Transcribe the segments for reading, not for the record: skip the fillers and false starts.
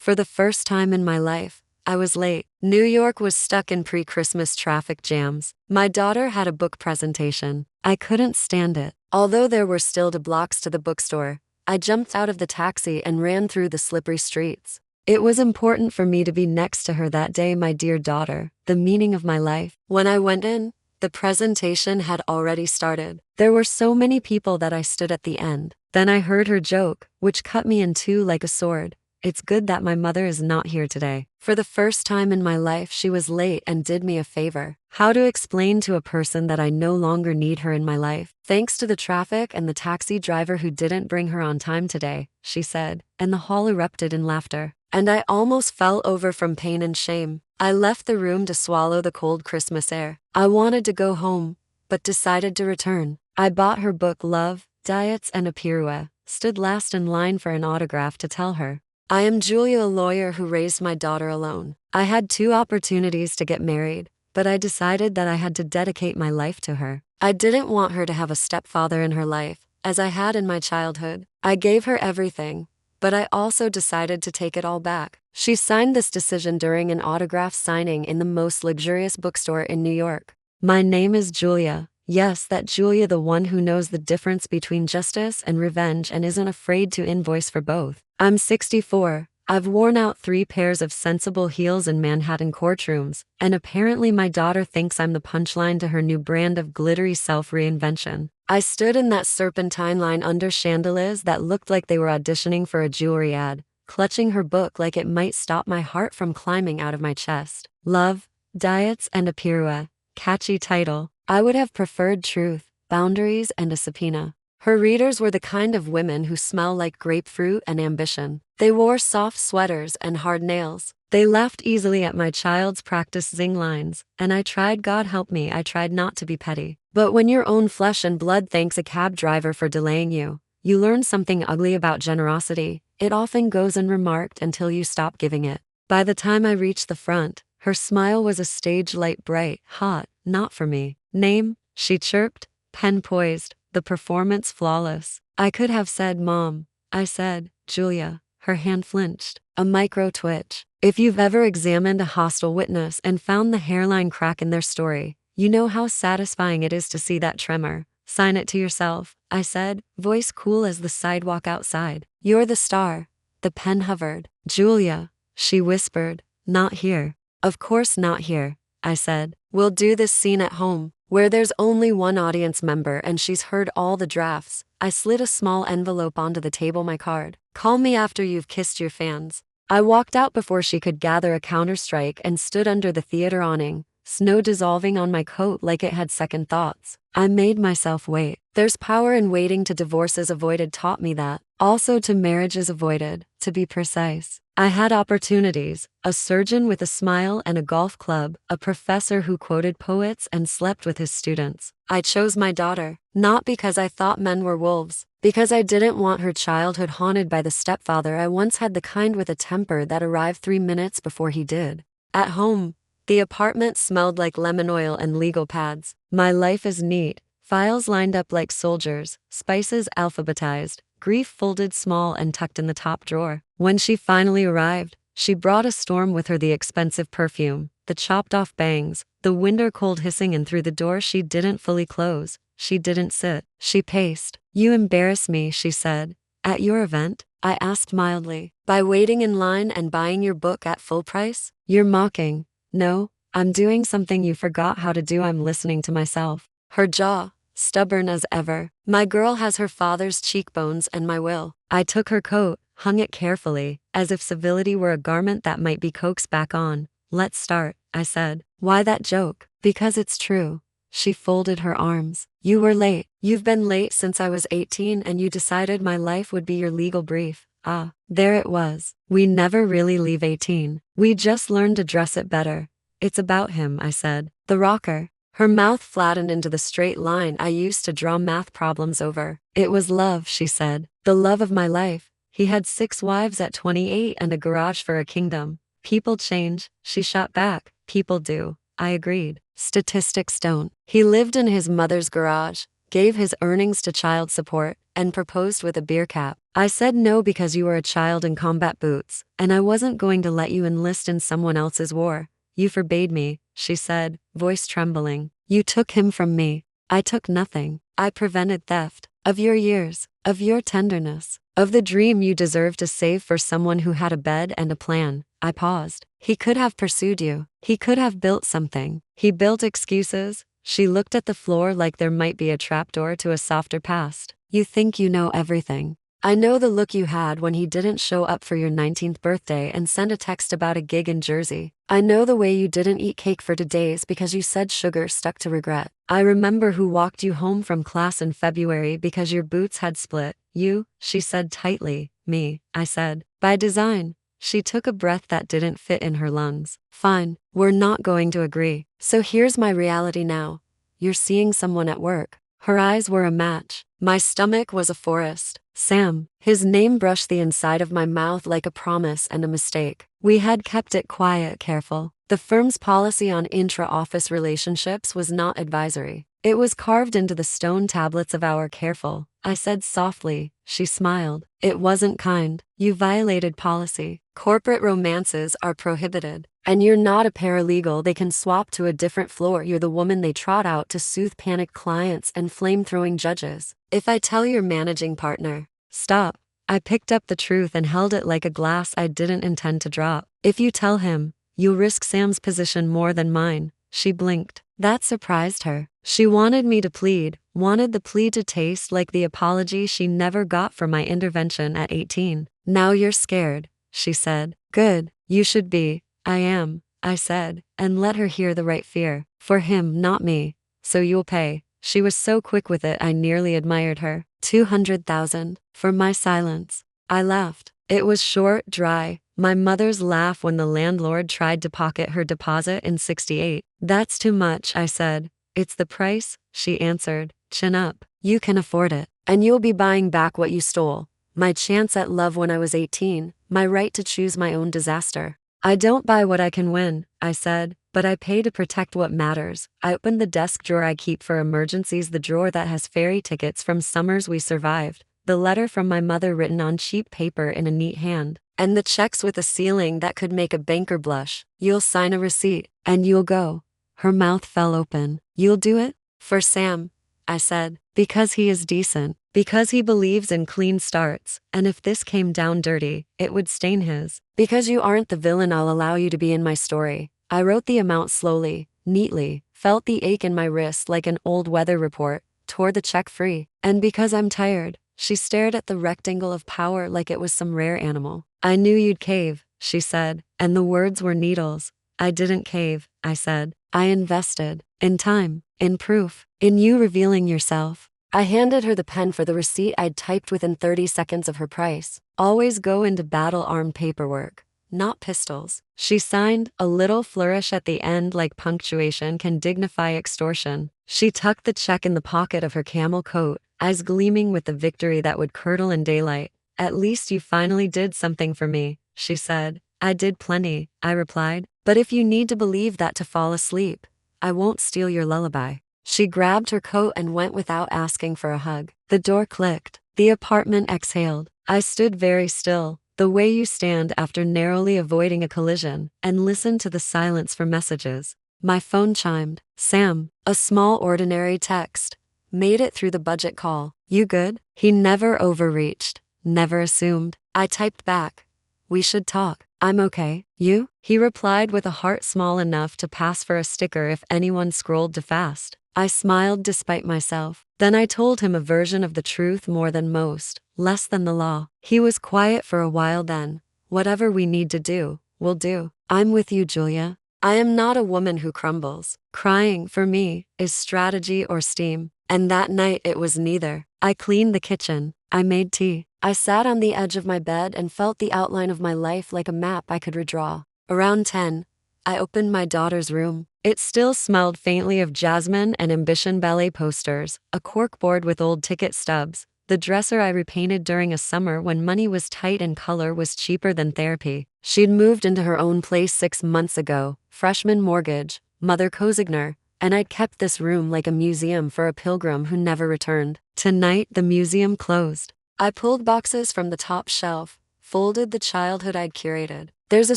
For the first time in my life, I was late. New York was stuck in pre-Christmas traffic jams. My daughter had a book presentation. I couldn't stand it. Although there were still 2 blocks to the bookstore, I jumped out of the taxi and ran through the slippery streets. It was important for me to be next to her that day, my dear daughter, the meaning of my life. When I went in, the presentation had already started. There were so many people that I stood at the end. Then I heard her joke, which cut me in two like a sword. It's good that my mother is not here today. For the first time in my life, she was late and did me a favor. How to explain to a person that I no longer need her in my life? Thanks to the traffic and the taxi driver who didn't bring her on time today, she said, and the hall erupted in laughter. And I almost fell over from pain and shame. I left the room to swallow the cold Christmas air. I wanted to go home, but decided to return. I bought her book Love, Diets and a Pirouette, stood last in line for an autograph to tell her, I am Julia, a lawyer who raised my daughter alone. I had 2 opportunities to get married, but I decided that I had to dedicate my life to her. I didn't want her to have a stepfather in her life, as I had in my childhood. I gave her everything, but I also decided to take it all back. She signed this decision during an autograph signing in the most luxurious bookstore in New York. My name is Julia. Yes, that Julia, the one who knows the difference between justice and revenge and isn't afraid to invoice for both. I'm 64. I've worn out 3 pairs of sensible heels in Manhattan courtrooms, and apparently my daughter thinks I'm the punchline to her new brand of glittery self-reinvention. I stood in that serpentine line under chandeliers that looked like they were auditioning for a jewelry ad, clutching her book like it might stop my heart from climbing out of my chest. Love, Diets and a Pirouette. Catchy title. I would have preferred truth, boundaries, and a subpoena. Her readers were the kind of women who smell like grapefruit and ambition. They wore soft sweaters and hard nails. They laughed easily at my child's practice zing lines, and I tried, God help me, I tried not to be petty. But when your own flesh and blood thanks a cab driver for delaying you, you learn something ugly about generosity. It often goes unremarked until you stop giving it. By the time I reached the front, her smile was a stage light, bright, hot, not for me. Name, she chirped, pen poised, the performance flawless. I could have said Mom. I said, Julia. Her hand flinched. A micro twitch. If you've ever examined a hostile witness and found the hairline crack in their story, you know how satisfying it is to see that tremor. Sign it to yourself, I said, voice cool as the sidewalk outside. You're the star. The pen hovered. Julia, she whispered, not here. Of course not here, I said. We'll do this scene at home, where there's only one audience member and she's heard all the drafts. I slid a small envelope onto the table, my card. Call me after you've kissed your fans. I walked out before she could gather a counterstrike and stood under the theater awning, snow dissolving on my coat like it had second thoughts. I made myself wait. There's power in waiting. To divorce is avoided taught me that. Also to marriage is avoided, to be precise. I had opportunities, a surgeon with a smile and a golf club, a professor who quoted poets and slept with his students. I chose my daughter, not because I thought men were wolves, because I didn't want her childhood haunted by the stepfather I once had, the kind with a temper that arrived 3 minutes before he did. At home, the apartment smelled like lemon oil and legal pads. My life is neat, files lined up like soldiers, spices alphabetized, grief folded small and tucked in the top drawer. When she finally arrived, she brought a storm with her: the expensive perfume, the chopped off bangs, the winter cold hissing in through the door she didn't fully close. She didn't sit. She paced. You embarrass me, she said. At your event? I asked mildly. By waiting in line and buying your book at full price? You're mocking. No, I'm doing something you forgot how to do. I'm listening to myself. Her jaw, stubborn as ever. My girl has her father's cheekbones and my will. I took her coat, hung it carefully, as if civility were a garment that might be coaxed back on. Let's start, I said. Why that joke? Because it's true. She folded her arms. You were late. You've been late since I was 18 and you decided my life would be your legal brief. Ah, there it was. We never really leave 18. We just learn to dress it better. It's about him, I said. The rocker. Her mouth flattened into the straight line I used to draw math problems over. It was love, she said. The love of my life. He had 6 wives at 28 and a garage for a kingdom. People change, she shot back. People do. I agreed. Statistics don't. He lived in his mother's garage, gave his earnings to child support, and proposed with a beer cap. I said no because you were a child in combat boots, and I wasn't going to let you enlist in someone else's war. You forbade me, she said, voice trembling. You took him from me. I took nothing. I prevented theft. Of your years. Of your tenderness. Of the dream you deserve to save for someone who had a bed and a plan. I paused. He could have pursued you. He could have built something. He built excuses. She looked at the floor like there might be a trapdoor to a softer past. You think you know everything. I know the look you had when he didn't show up for your 19th birthday and sent a text about a gig in Jersey. I know the way you didn't eat cake for 2 days because you said sugar stuck to regret. I remember who walked you home from class in February because your boots had split. You, she said tightly. Me, I said. By design. She took a breath that didn't fit in her lungs. Fine, we're not going to agree. So here's my reality now. You're seeing someone at work. Her eyes were a match. My stomach was a forest. Sam. His name brushed the inside of my mouth like a promise and a mistake. We had kept it quiet, careful. The firm's policy on intra-office relationships was not advisory. It was carved into the stone tablets of our careful. I said softly. She smiled. It wasn't kind. You violated policy. Corporate romances are prohibited. And you're not a paralegal they can swap to a different floor. You're the woman they trot out to soothe panicked clients and flame-throwing judges. If I tell your managing partner, stop. I picked up the truth and held it like a glass I didn't intend to drop. If you tell him, you'll risk Sam's position more than mine. She blinked. That surprised her. She wanted me to plead, wanted the plea to taste like the apology she never got for my intervention at 18. Now you're scared, she said. Good, you should be. I am, I said, and let her hear the right fear. For him, not me. So you'll pay. She was so quick with it I nearly admired her. 200,000 for my silence. I laughed. It was short, dry, my mother's laugh when the landlord tried to pocket her deposit in '68. That's too much, I said. It's the price, she answered. Chin up. You can afford it. And you'll be buying back what you stole. My chance at love when I was 18, my right to choose my own disaster. I don't buy what I can win, I said, but I pay to protect what matters. I opened the desk drawer I keep for emergencies, the drawer that has ferry tickets from summers we survived, the letter from my mother written on cheap paper in a neat hand, and the checks with a ceiling that could make a banker blush. You'll sign a receipt, and you'll go. Her mouth fell open. You'll do it? For Sam, I said, because he is decent, because he believes in clean starts, and if this came down dirty, it would stain his. Because you aren't the villain I'll allow you to be in my story. I wrote the amount slowly, neatly, felt the ache in my wrist like an old weather report, tore the check free. And because I'm tired, she stared at the rectangle of power like it was some rare animal. I knew you'd cave, she said, and the words were needles. I didn't cave, I said. I invested. In time. In proof. In you revealing yourself. I handed her the pen for the receipt I'd typed within 30 seconds of her price. Always go into battle-armed paperwork, not pistols. She signed, a little flourish at the end like punctuation can dignify extortion. She tucked the check in the pocket of her camel coat, eyes gleaming with the victory that would curdle in daylight. At least you finally did something for me, she said. I did plenty, I replied. But if you need to believe that to fall asleep, I won't steal your lullaby. She grabbed her coat and went without asking for a hug. The door clicked. The apartment exhaled. I stood very still, the way you stand after narrowly avoiding a collision, and listened to the silence for messages. My phone chimed. Sam, a small ordinary text. Made it through the budget call. You good? He never overreached, never assumed. I typed back. We should talk. I'm okay. You? He replied with a heart small enough to pass for a sticker if anyone scrolled too fast. I smiled despite myself. Then I told him a version of the truth more than most, less than the law. He was quiet for a while then. Whatever we need to do, we'll do. I'm with you, Julia. I am not a woman who crumbles. Crying, for me, is strategy or steam. And that night it was neither. I cleaned the kitchen. I made tea. I sat on the edge of my bed and felt the outline of my life like a map I could redraw. Around 10, I opened my daughter's room. It still smelled faintly of jasmine and Ambition ballet posters, a corkboard with old ticket stubs, the dresser I repainted during a summer when money was tight and color was cheaper than therapy. She'd moved into her own place 6 months ago, freshman mortgage, Mother Kozigner, and I'd kept this room like a museum for a pilgrim who never returned. Tonight, the museum closed. I pulled boxes from the top shelf, folded the childhood I'd curated. There's a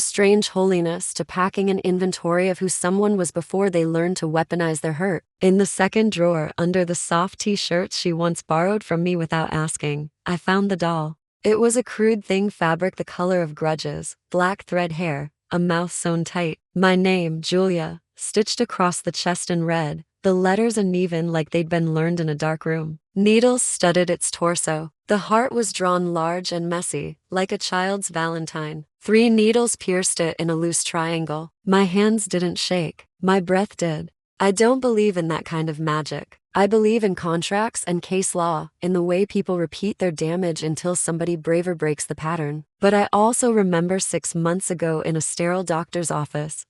strange holiness to packing an inventory of who someone was before they learned to weaponize their hurt. In the second drawer, under the soft t-shirts she once borrowed from me without asking, I found the doll. It was a crude thing fabric the color of grudges, black thread hair, a mouth sewn tight. My name, Julia, stitched across the chest in red, the letters uneven like they'd been learned in a dark room. Needles studded its torso. The heart was drawn large and messy, like a child's valentine. 3 needles pierced it in a loose triangle. My hands didn't shake. My breath did. I don't believe in that kind of magic. I believe in contracts and case law, in the way people repeat their damage until somebody braver breaks the pattern. But I also remember 6 months ago in a sterile doctor's office,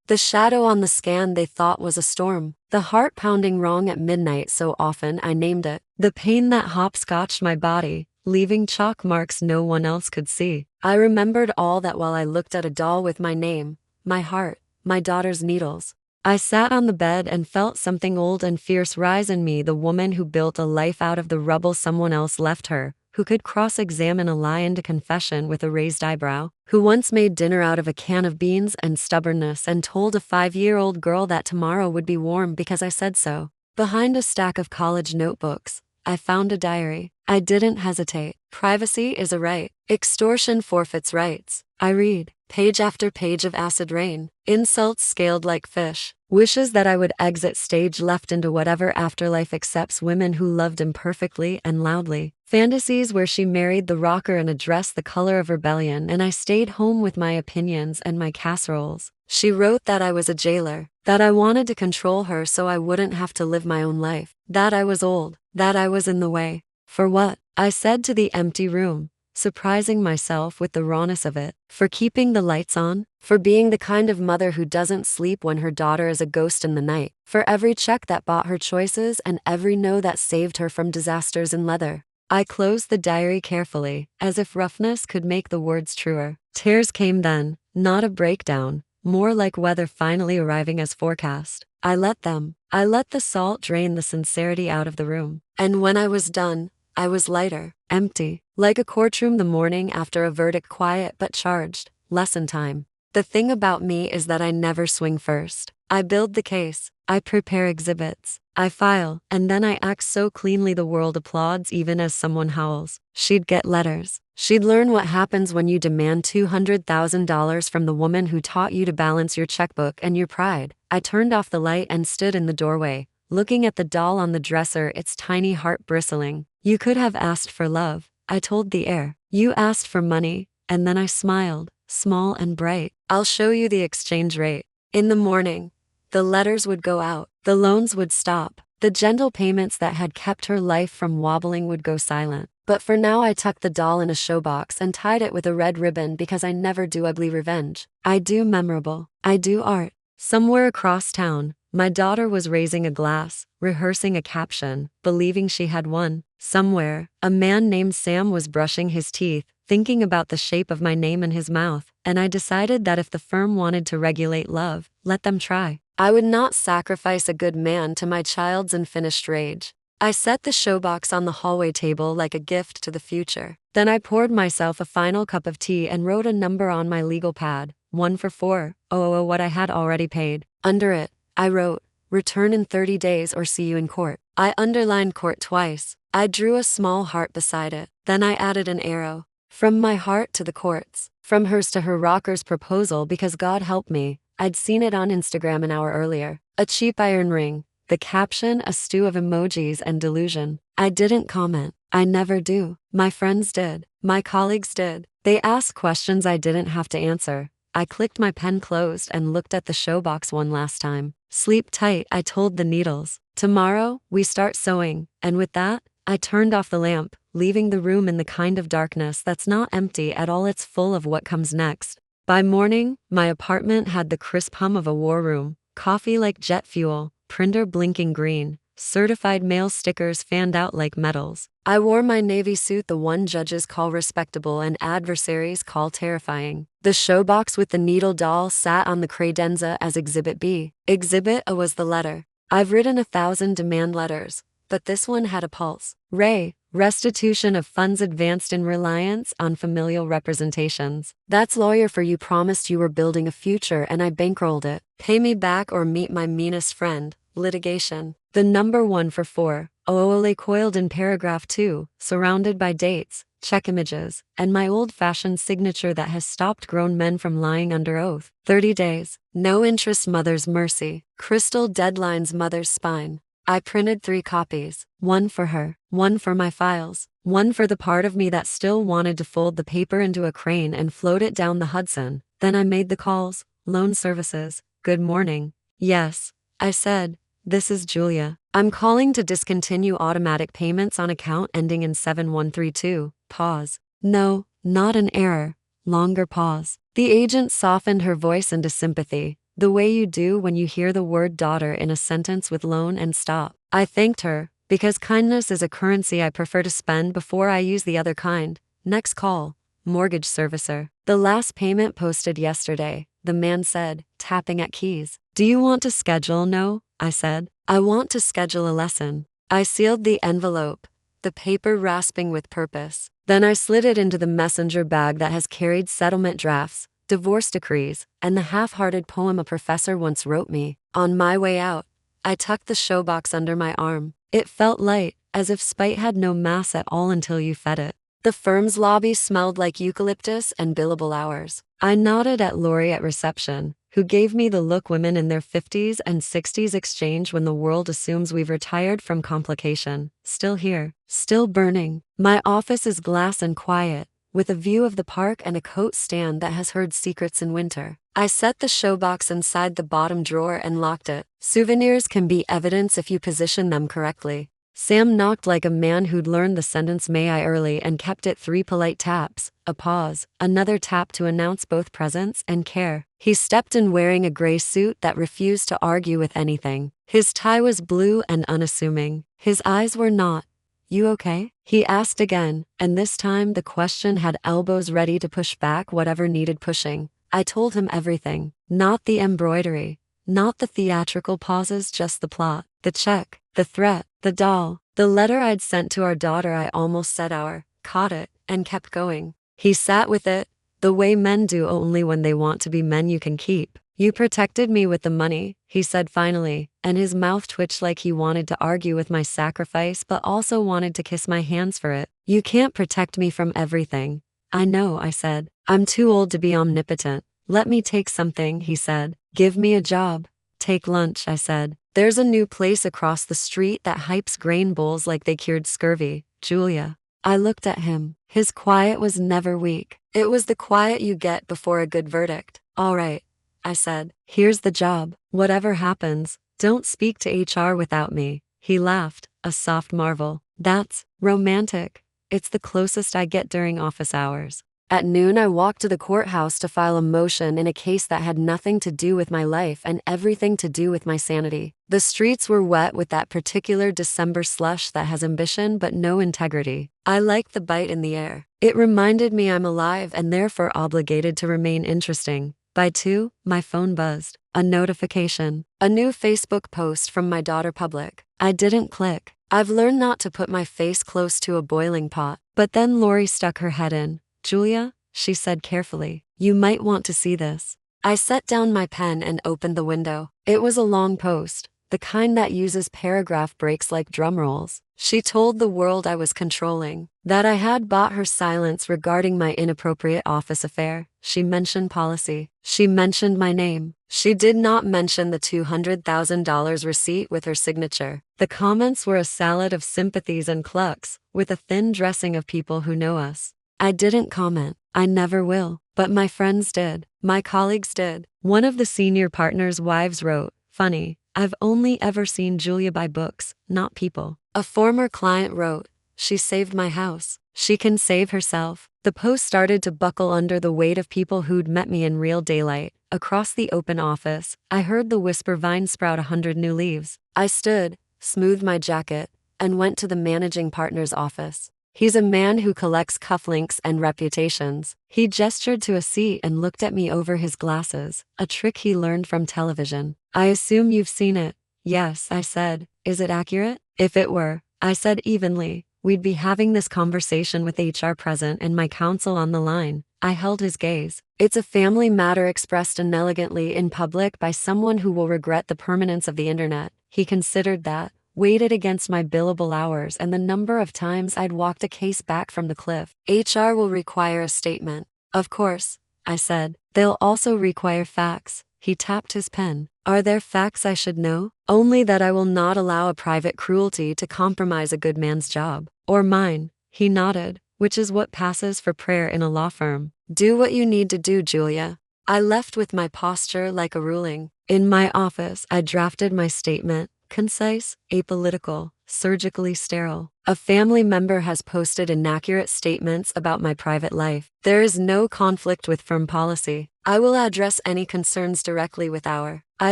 the shadow on the scan they thought was a storm. The heart pounding wrong at midnight so often I named it. The pain that hopscotched my body, leaving chalk marks no one else could see. I remembered all that while I looked at a doll with my name, my heart, my daughter's needles. I sat on the bed and felt something old and fierce rise in me, the woman who built a life out of the rubble someone else left her, who could cross-examine a lie into confession with a raised eyebrow, who once made dinner out of a can of beans and stubbornness and told a 5-year-old girl that tomorrow would be warm because I said so. Behind a stack of college notebooks, I found a diary. I didn't hesitate. Privacy is a right. Extortion forfeits rights. I read, page after page of acid rain, insults scaled like fish, wishes that I would exit stage left into whatever afterlife accepts women who loved imperfectly and loudly, fantasies where she married the rocker in a dress the color of rebellion and I stayed home with my opinions and my casseroles. She wrote that I was a jailer, that I wanted to control her so I wouldn't have to live my own life, that I was old, that I was in the way. For what? I said to the empty room, surprising myself with the rawness of it. For keeping the lights on, for being the kind of mother who doesn't sleep when her daughter is a ghost in the night, for every check that bought her choices and every no that saved her from disasters in leather. I closed the diary carefully, as if roughness could make the words truer. Tears came then, not a breakdown, more like weather finally arriving as forecast. I let them. I let the salt drain the sincerity out of the room. And when I was done, I was lighter, empty, like a courtroom the morning after a verdict, quiet but charged. Lesson time. The thing about me is that I never swing first. I build the case, I prepare exhibits, I file, and then I act so cleanly the world applauds even as someone howls. She'd get letters. She'd learn what happens when you demand $200,000 from the woman who taught you to balance your checkbook and your pride. I turned off the light and stood in the doorway, looking at the doll on the dresser, its tiny heart bristling. You could have asked for love, I told the air. You asked for money, and then I smiled, small and bright. I'll show you the exchange rate. In the morning, the letters would go out, the loans would stop, the gentle payments that had kept her life from wobbling would go silent. But for now I tucked the doll in a showbox and tied it with a red ribbon because I never do ugly revenge. I do memorable. I do art. Somewhere across town, my daughter was raising a glass, rehearsing a caption, believing she had won. Somewhere, a man named Sam was brushing his teeth, thinking about the shape of my name in his mouth, and I decided that if the firm wanted to regulate love, let them try. I would not sacrifice a good man to my child's unfinished rage. I set the showbox on the hallway table like a gift to the future. Then I poured myself a final cup of tea and wrote a number on my legal pad, 1 for 4, what I had already paid. Under it, I wrote, return in 30 days or see you in court. I underlined court twice. I drew a small heart beside it. Then I added an arrow. From my heart to the courts. From hers to her rocker's proposal because God help me, I'd seen it on Instagram an hour earlier. A cheap iron ring. The caption a stew of emojis and delusion. I didn't comment. I never do. My friends did. My colleagues did. They asked questions I didn't have to answer. I clicked my pen closed and looked at the showbox one last time. Sleep tight, I told the needles. Tomorrow, we start sewing. And with that, I turned off the lamp, leaving the room in the kind of darkness that's not empty at all, it's full of what comes next. By morning, my apartment had the crisp hum of a war room, coffee like jet fuel, printer blinking green, certified mail stickers fanned out like medals. I wore my navy suit, the one judges call respectable and adversaries call terrifying. The showbox with the needle doll sat on the credenza as Exhibit B. Exhibit A was the letter. I've written 1,000 demand letters, but this one had a pulse. Ray, restitution of funds advanced in reliance on familial representations. That's lawyer for you. Promised you were building a future and I bankrolled it. Pay me back or meet my meanest friend. Litigation. The number 1 for 4. Oole coiled in paragraph 2, surrounded by dates, check images, and my old-fashioned signature that has stopped grown men from lying under oath. 30 days. No interest mother's mercy. Crystal deadlines mother's spine. I printed 3 copies. 1 for her, 1 for my files, 1 for the part of me that still wanted to fold the paper into a crane and float it down the Hudson. Then I made the calls. Loan services. Good morning. Yes, I said. This is Julia. I'm calling to discontinue automatic payments on account ending in 7132. Pause. No, not an error. Longer pause. The agent softened her voice into sympathy, the way you do when you hear the word daughter in a sentence with loan and stop. I thanked her, because kindness is a currency I prefer to spend before I use the other kind. Next call. Mortgage servicer. The last payment posted yesterday, the man said, tapping at keys. Do you want to schedule? No, I said. I want to schedule a lesson. I sealed the envelope, the paper rasping with purpose. Then I slid it into the messenger bag that has carried settlement drafts, divorce decrees, and the half-hearted poem a professor once wrote me. On my way out, I tucked the showbox under my arm. It felt light, as if spite had no mass at all until you fed it. The firm's lobby smelled like eucalyptus and billable hours. I nodded at Lori at reception, who gave me the look women in their 50s and 60s exchange when the world assumes we've retired from complication. Still here, still burning. My office is glass and quiet, with a view of the park and a coat stand that has heard secrets in winter. I set the showbox inside the bottom drawer and locked it. Souvenirs can be evidence if you position them correctly. Sam knocked like a man who'd learned the sentence "may I" early and kept it 3 polite taps, a pause, another tap to announce both presence and care. He stepped in wearing a gray suit that refused to argue with anything. His tie was blue and unassuming. His eyes were not. You okay? He asked again, and this time the question had elbows ready to push back whatever needed pushing. I told him everything. Not the embroidery, not the theatrical pauses, just the plot, the check, the threat, the doll, the letter I'd sent to our daughter. I almost said our, caught it, and kept going. He sat with it, the way men do only when they want to be men you can keep. You protected me with the money, he said finally, and his mouth twitched like he wanted to argue with my sacrifice but also wanted to kiss my hands for it. You can't protect me from everything. I know, I said. I'm too old to be omnipotent. Let me take something, he said. Give me a job. Take lunch, I said. There's a new place across the street that hypes grain bowls like they cured scurvy. Julia. I looked at him. His quiet was never weak. It was the quiet you get before a good verdict. All right, I said. Here's the job. Whatever happens, don't speak to HR without me. He laughed, a soft marvel. That's romantic. It's the closest I get during office hours. At noon, I walked to the courthouse to file a motion in a case that had nothing to do with my life and everything to do with my sanity. The streets were wet with that particular December slush that has ambition but no integrity. I liked the bite in the air. It reminded me I'm alive and therefore obligated to remain interesting. By 2, my phone buzzed. A notification. A new Facebook post from my daughter public. I didn't click. I've learned not to put my face close to a boiling pot. But then Lori stuck her head in. Julia, she said carefully, you might want to see this. I set down my pen and opened the window. It was a long post, the kind that uses paragraph breaks like drum rolls. She told the world I was controlling, that I had bought her silence regarding my inappropriate office affair. She mentioned policy. She mentioned my name. She did not mention the $200,000 receipt with her signature. The comments were a salad of sympathies and clucks, with a thin dressing of people who know us. I didn't comment. I never will. But my friends did. My colleagues did. One of the senior partners' wives wrote, funny, I've only ever seen Julia buy books, not people. A former client wrote, she saved my house. She can save herself. The post started to buckle under the weight of people who'd met me in real daylight. Across the open office, I heard the whisper vine sprout 100 new leaves. I stood, smoothed my jacket, and went to the managing partner's office. He's a man who collects cufflinks and reputations. He gestured to a seat and looked at me over his glasses, a trick he learned from television. I assume you've seen it. Yes, I said. Is it accurate? If it were, I said evenly, we'd be having this conversation with HR present and my counsel on the line. I held his gaze. It's a family matter expressed inelegantly in public by someone who will regret the permanence of the internet. He considered that, weighted against my billable hours and the number of times I'd walked a case back from the cliff. HR will require a statement. Of course, I said. They'll also require facts. He tapped his pen. Are there facts I should know? Only that I will not allow a private cruelty to compromise a good man's job. Or mine. He nodded, which is what passes for prayer in a law firm. Do what you need to do, Julia. I left with my posture like a ruling. In my office, I drafted my statement, concise, apolitical, surgically sterile. A family member has posted inaccurate statements about my private life. There is no conflict with firm policy. I will address any concerns directly with our. I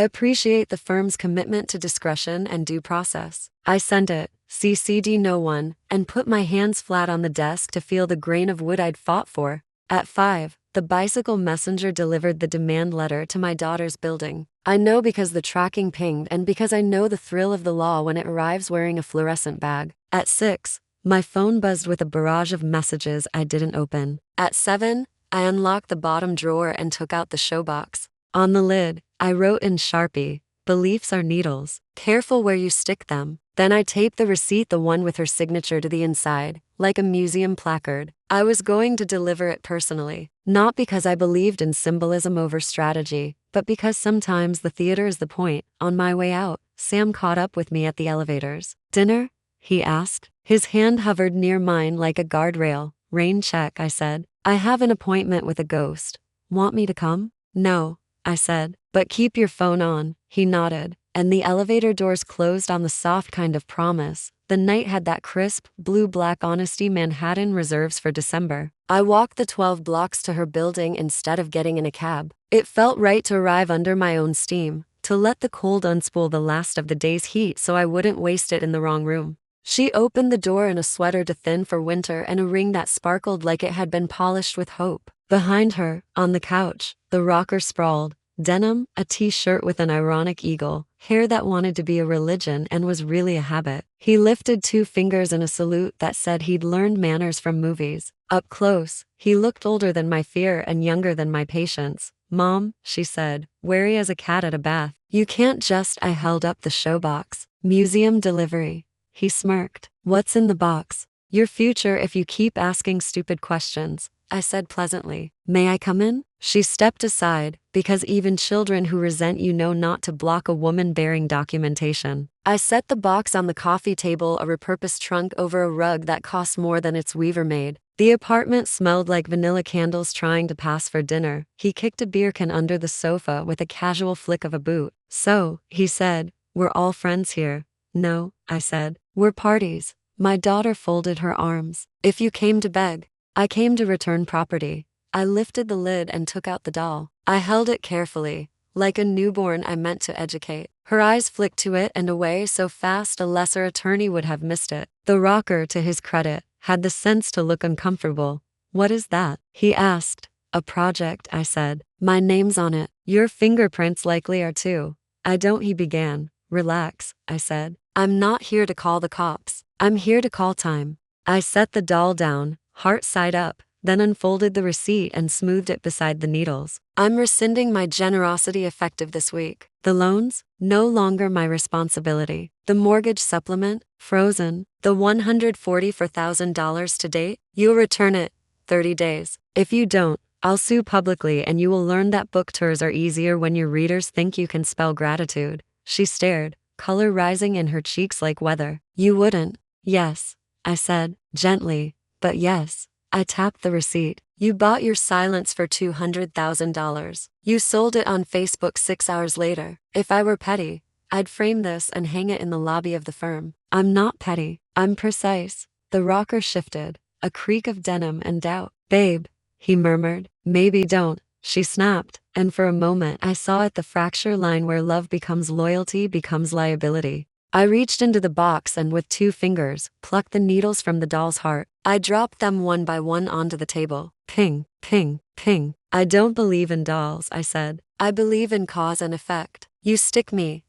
appreciate the firm's commitment to discretion and due process. I sent it, CC'd no one, and put my hands flat on the desk to feel the grain of wood I'd fought for. At 5, the bicycle messenger delivered the demand letter to my daughter's building. I know because the tracking pinged and because I know the thrill of the law when it arrives wearing a fluorescent bag. At 6, my phone buzzed with a barrage of messages I didn't open. At 7, I unlocked the bottom drawer and took out the showbox. On the lid, I wrote in Sharpie, "Beliefs are needles. Careful where you stick them." Then I taped the receipt, the one with her signature, to the inside, like a museum placard. I was going to deliver it personally, not because I believed in symbolism over strategy, but because sometimes the theater is the point. On my way out, Sam caught up with me at the elevators. "Dinner?" he asked. His hand hovered near mine like a guardrail. "Rain check," I said. "I have an appointment with a ghost. Want me to come?" "No," I said, "but keep your phone on." He nodded, and the elevator doors closed on the soft kind of promise. The night had that crisp, blue-black honesty Manhattan reserves for December. I walked the 12 blocks to her building instead of getting in a cab. It felt right to arrive under my own steam, to let the cold unspool the last of the day's heat so I wouldn't waste it in the wrong room. She opened the door in a sweater too thin for winter and a ring that sparkled like it had been polished with hope. Behind her, on the couch, the rocker sprawled. Denim, a t-shirt with an ironic eagle, hair that wanted to be a religion and was really a habit. He lifted 2 fingers in a salute that said he'd learned manners from movies. Up close, he looked older than my fear and younger than my patience. "Mom," she said, wary as a cat at a bath. "You can't just." I held up the showbox. "Museum delivery." He smirked. "What's in the box?" "Your future if you keep asking stupid questions," I said pleasantly. "May I come in?" She stepped aside, because even children who resent you know not to block a woman bearing documentation. I set the box on the coffee table, a repurposed trunk over a rug that cost more than its weaver made. The apartment smelled like vanilla candles trying to pass for dinner. He kicked a beer can under the sofa with a casual flick of a boot. "So," he said, "we're all friends here." "No," I said. "We're parties." My daughter folded her arms. "If you came to beg." "I came to return property." I lifted the lid and took out the doll. I held it carefully, like a newborn I meant to educate. Her eyes flicked to it and away so fast a lesser attorney would have missed it. The rocker, to his credit, had the sense to look uncomfortable. "What is that?" he asked. "A project," I said. "My name's on it. Your fingerprints likely are too." "I don't," he began. "Relax," I said. "I'm not here to call the cops. I'm here to call time." I set the doll down, heart side up, then unfolded the receipt and smoothed it beside the needles. "I'm rescinding my generosity effective this week. The loans? No longer my responsibility. The mortgage supplement? Frozen. The $144,000 to date? You'll return it. 30 days. If you don't, I'll sue publicly and you will learn that book tours are easier when your readers think you can spell gratitude." She stared, color rising in her cheeks like weather. "You wouldn't?" "Yes," I said, gently, "but yes." I tapped the receipt. "You bought your silence for $200,000. You sold it on Facebook 6 hours later. If I were petty, I'd frame this and hang it in the lobby of the firm." "I'm not petty. I'm precise." The rocker shifted, a creak of denim and doubt. "Babe," he murmured. "Maybe don't," she snapped, and for a moment I saw at the fracture line where love becomes loyalty becomes liability. I reached into the box and with 2 fingers, plucked the needles from the doll's heart. I dropped them one by one onto the table. Ping, ping, ping. I don't believe in dolls, I said. I believe in cause and effect. You stick me,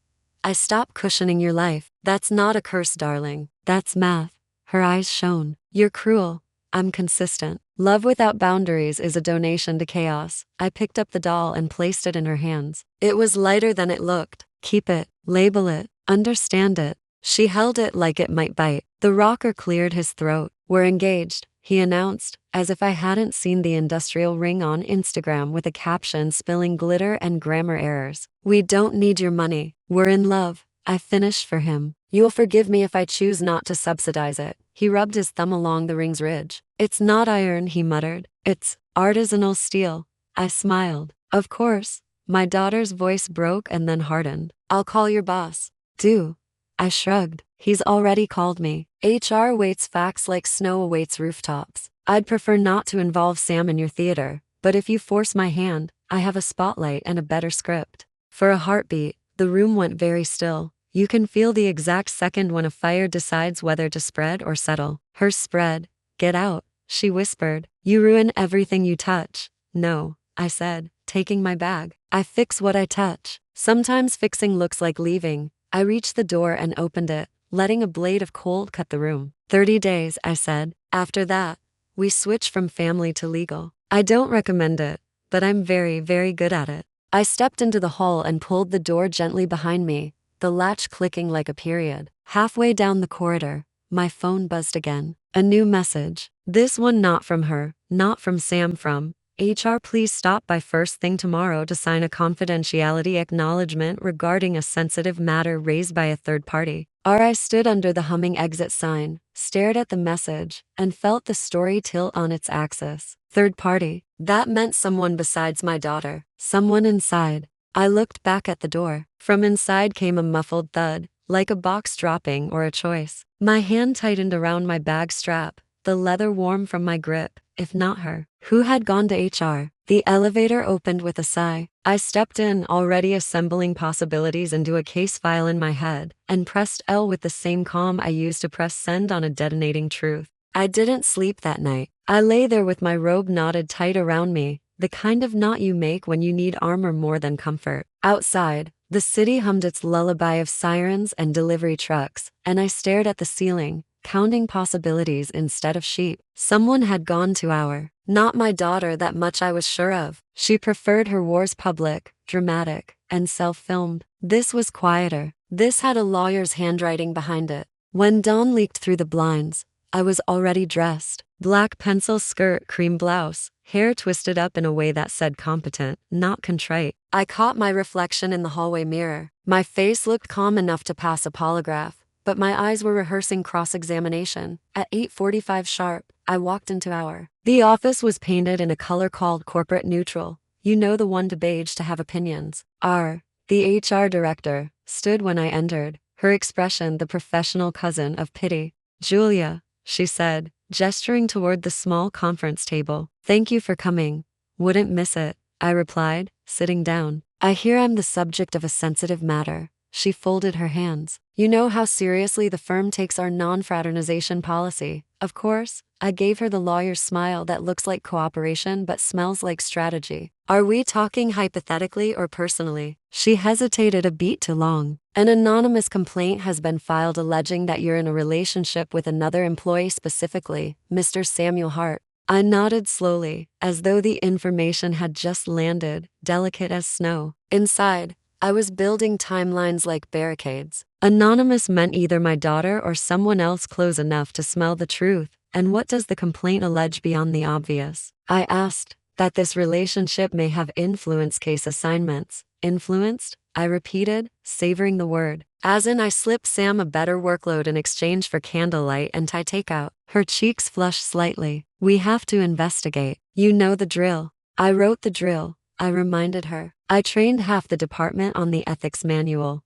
I stop cushioning your life. That's not a curse, darling. That's math. Her eyes shone. You're cruel. I'm consistent. Love without boundaries is a donation to chaos. I picked up the doll and placed it in her hands. It was lighter than it looked. Keep it. Label it. Understand it. She held it like it might bite. The rocker cleared his throat. We're engaged, he announced, as if I hadn't seen the industrial ring on Instagram with a caption spilling glitter and grammar errors. We don't need your money. We're in love. I finished for him. You'll forgive me if I choose not to subsidize it. He rubbed his thumb along the ring's ridge. It's not iron, he muttered. It's artisanal steel. I smiled. Of course. My daughter's voice broke and then hardened. I'll call your boss. Do. I shrugged. He's already called me. HR awaits facts like snow awaits rooftops. I'd prefer not to involve Sam in your theater, but if you force my hand, I have a spotlight and a better script. For a heartbeat, the room went very still. You can feel the exact second when a fire decides whether to spread or settle. Hers spread. Get out, she whispered. You ruin everything you touch. No, I said, taking my bag. I fix what I touch. Sometimes fixing looks like leaving. I reached the door and opened it, letting a blade of cold cut the room. 30 days, I said. After that, we switched from family to legal. I don't recommend it, but I'm very, very good at it. I stepped into the hall and pulled the door gently behind me, the latch clicking like a period. Halfway down the corridor, my phone buzzed again. A new message. This one not from her, not from Sam, from HR. Please stop by first thing tomorrow to sign a confidentiality acknowledgement regarding a sensitive matter raised by a third party. I stood under the humming exit sign, stared at the message, and felt the story tilt on its axis. Third party. That meant someone besides my daughter. Someone inside. I looked back at the door. From inside came a muffled thud, like a box dropping or a choice. My hand tightened around my bag strap, the leather warm from my grip. If not her, who had gone to HR? The elevator opened with a sigh. I stepped in, already assembling possibilities into a case file in my head, and pressed L with the same calm I used to press send on a detonating truth. I didn't sleep that night. I lay there with my robe knotted tight around me, the kind of knot you make when you need armor more than comfort. Outside, the city hummed its lullaby of sirens and delivery trucks, and I stared at the ceiling, counting possibilities instead of sheep. Someone had gone to our, not my daughter, that much I was sure of. She preferred her wars public, dramatic, and self-filmed. This was quieter. This had a lawyer's handwriting behind it. When dawn leaked through the blinds, I was already dressed. Black pencil skirt, cream blouse, hair twisted up in a way that said competent, not contrite. I caught my reflection in the hallway mirror. My face looked calm enough to pass a polygraph, but my eyes were rehearsing cross-examination. At 8:45 sharp, I walked into our. The office was painted in a color called corporate neutral. You know, the one to beige to have opinions. The HR director, stood when I entered, her expression the professional cousin of pity. Julia, she said, gesturing toward the small conference table. Thank you for coming. Wouldn't miss it, I replied, sitting down. I hear I'm the subject of a sensitive matter. She folded her hands. You know how seriously the firm takes our non-fraternization policy. Of course, I gave her the lawyer's smile that looks like cooperation but smells like strategy. Are we talking hypothetically or personally? She hesitated a beat too long. An anonymous complaint has been filed alleging that you're in a relationship with another employee, specifically, Mr. Samuel Hart. I nodded slowly, as though the information had just landed, delicate as snow. Inside, I was building timelines like barricades. Anonymous meant either my daughter or someone else close enough to smell the truth. And what does the complaint allege beyond the obvious? I asked. That this relationship may have influenced case assignments. Influenced? I repeated, savoring the word. As in, I slipped Sam a better workload in exchange for candlelight and Thai takeout. Her cheeks flushed slightly. We have to investigate. You know the drill. I wrote the drill, I reminded her. I trained half the department on the ethics manual.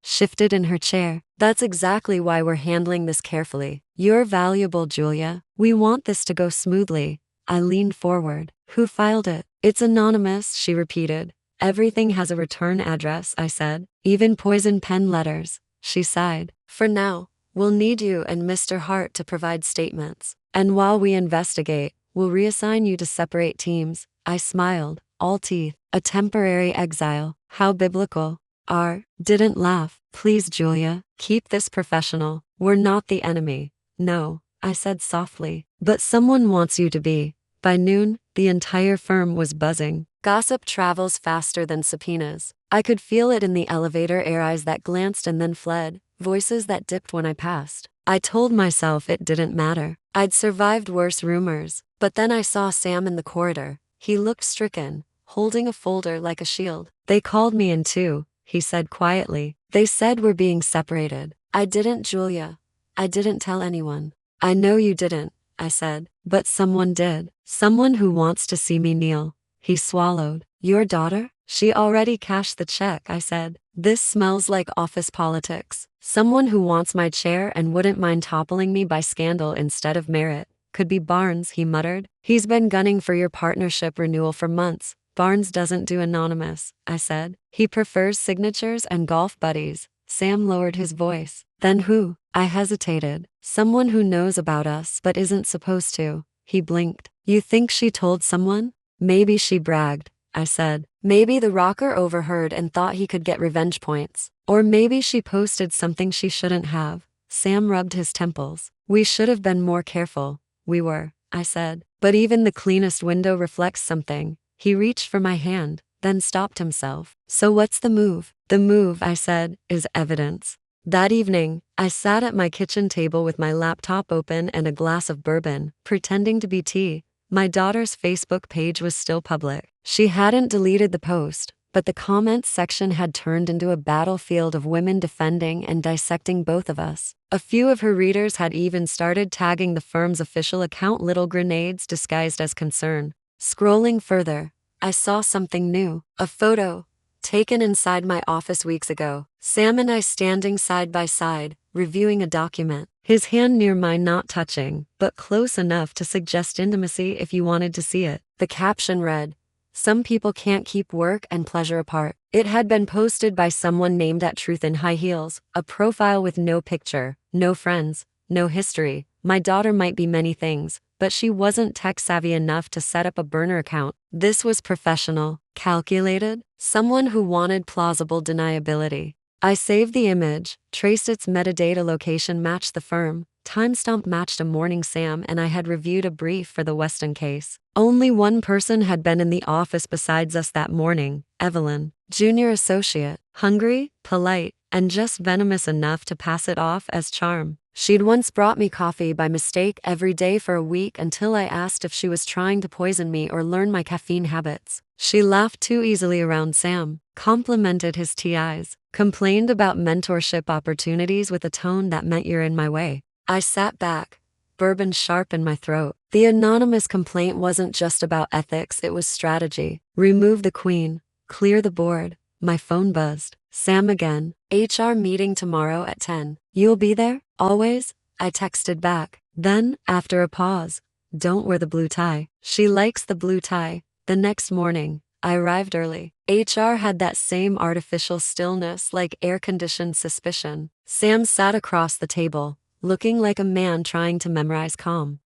Shifted in her chair. That's exactly why we're handling this carefully. You're valuable, Julia. We want this to go smoothly. I leaned forward. Who filed it? It's anonymous, she repeated. Everything has a return address, I said. Even poison pen letters. She sighed. For now, We'll need you and Mr. Hart to provide statements. And while we investigate, we'll reassign you to separate teams. I smiled, all teeth. A temporary exile. How biblical. R. Didn't laugh. Please, Julia, keep this professional. We're not the enemy. No, I said softly. But someone wants you to be. By noon, the entire firm was buzzing. Gossip travels faster than subpoenas. I could feel it in the elevator air, eyes that glanced and then fled, voices that dipped when I passed. I told myself it didn't matter. I'd survived worse rumors. But then I saw Sam in the corridor. He looked stricken, holding a folder like a shield. They called me in too, he said quietly. They said we're being separated. I didn't, Julia. I didn't tell anyone. I know you didn't, I said. But someone did. Someone who wants to see me kneel. He swallowed. Your daughter? She already cashed the check, I said. This smells like office politics. Someone who wants my chair and wouldn't mind toppling me by scandal instead of merit. Could be Barnes, he muttered. He's been gunning for your partnership renewal for months. Barnes doesn't do anonymous, I said. He prefers signatures and golf buddies. Sam lowered his voice. Then who? I hesitated. Someone who knows about us but isn't supposed to. He blinked. You think she told someone? Maybe she bragged, I said. Maybe the rocker overheard and thought he could get revenge points. Or maybe she posted something she shouldn't have. Sam rubbed his temples. We should have been more careful. We were, I said. But even the cleanest window reflects something. He reached for my hand, then stopped himself. So what's the move? The move, I said, is evidence. That evening, I sat at my kitchen table with my laptop open and a glass of bourbon, pretending to be tea. My daughter's Facebook page was still public. She hadn't deleted the post, but the comments section had turned into a battlefield of women defending and dissecting both of us. A few of her readers had even started tagging the firm's official account little grenades disguised as concern. Scrolling further, I saw something new. A photo, taken inside my office weeks ago. Sam and I standing side by side, reviewing a document. His hand near mine, not touching, but close enough to suggest intimacy if you wanted to see it. The caption read, "Some people can't keep work and pleasure apart." It had been posted by someone named at Truth in High Heels, a profile with no picture, no friends, no history. My daughter might be many things, but she wasn't tech-savvy enough to set up a burner account. This was professional, calculated, someone who wanted plausible deniability. I saved the image, traced its metadata, location matched the firm, timestamp matched a morning Sam and I had reviewed a brief for the Weston case. Only one person had been in the office besides us that morning, Evelyn, junior associate, hungry, polite, and just venomous enough to pass it off as charm. She'd once brought me coffee by mistake every day for a week until I asked if she was trying to poison me or learn my caffeine habits. She laughed too easily around Sam, complimented his TIs, complained about mentorship opportunities with a tone that meant you're in my way. I sat back, bourbon sharp in my throat. The anonymous complaint wasn't just about ethics, it was strategy. Remove the queen, clear the board. My phone buzzed. Sam again. HR meeting tomorrow at 10. You'll be there? Always? I texted back. Then, after a pause, don't wear the blue tie. She likes the blue tie. The next morning, I arrived early. HR had that same artificial stillness, like air-conditioned suspicion. Sam sat across the table, looking like a man trying to memorize calm.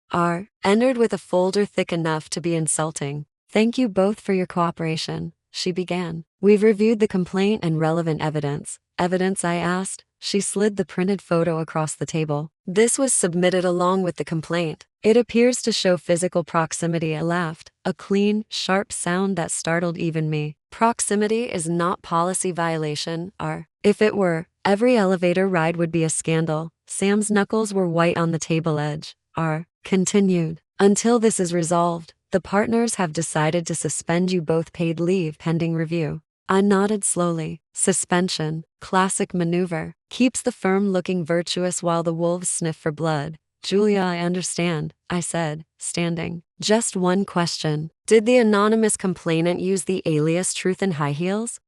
Entered with a folder thick enough to be insulting. Thank you both for your cooperation, she began. We've reviewed the complaint and relevant evidence. Evidence, I asked. She slid the printed photo across the table. This was submitted along with the complaint. It appears to show physical proximity. I laughed, a clean, sharp sound that startled even me. Proximity is not policy violation, If it were, every elevator ride would be a scandal. Sam's knuckles were white on the table edge. Continued. Until this is resolved, the partners have decided to suspend you both paid leave pending review. I nodded slowly. Suspension, classic maneuver, keeps the firm looking virtuous while the wolves sniff for blood. Julia, I understand, I said, standing. Just one question. Did the anonymous complainant use the alias Truth in High Heels?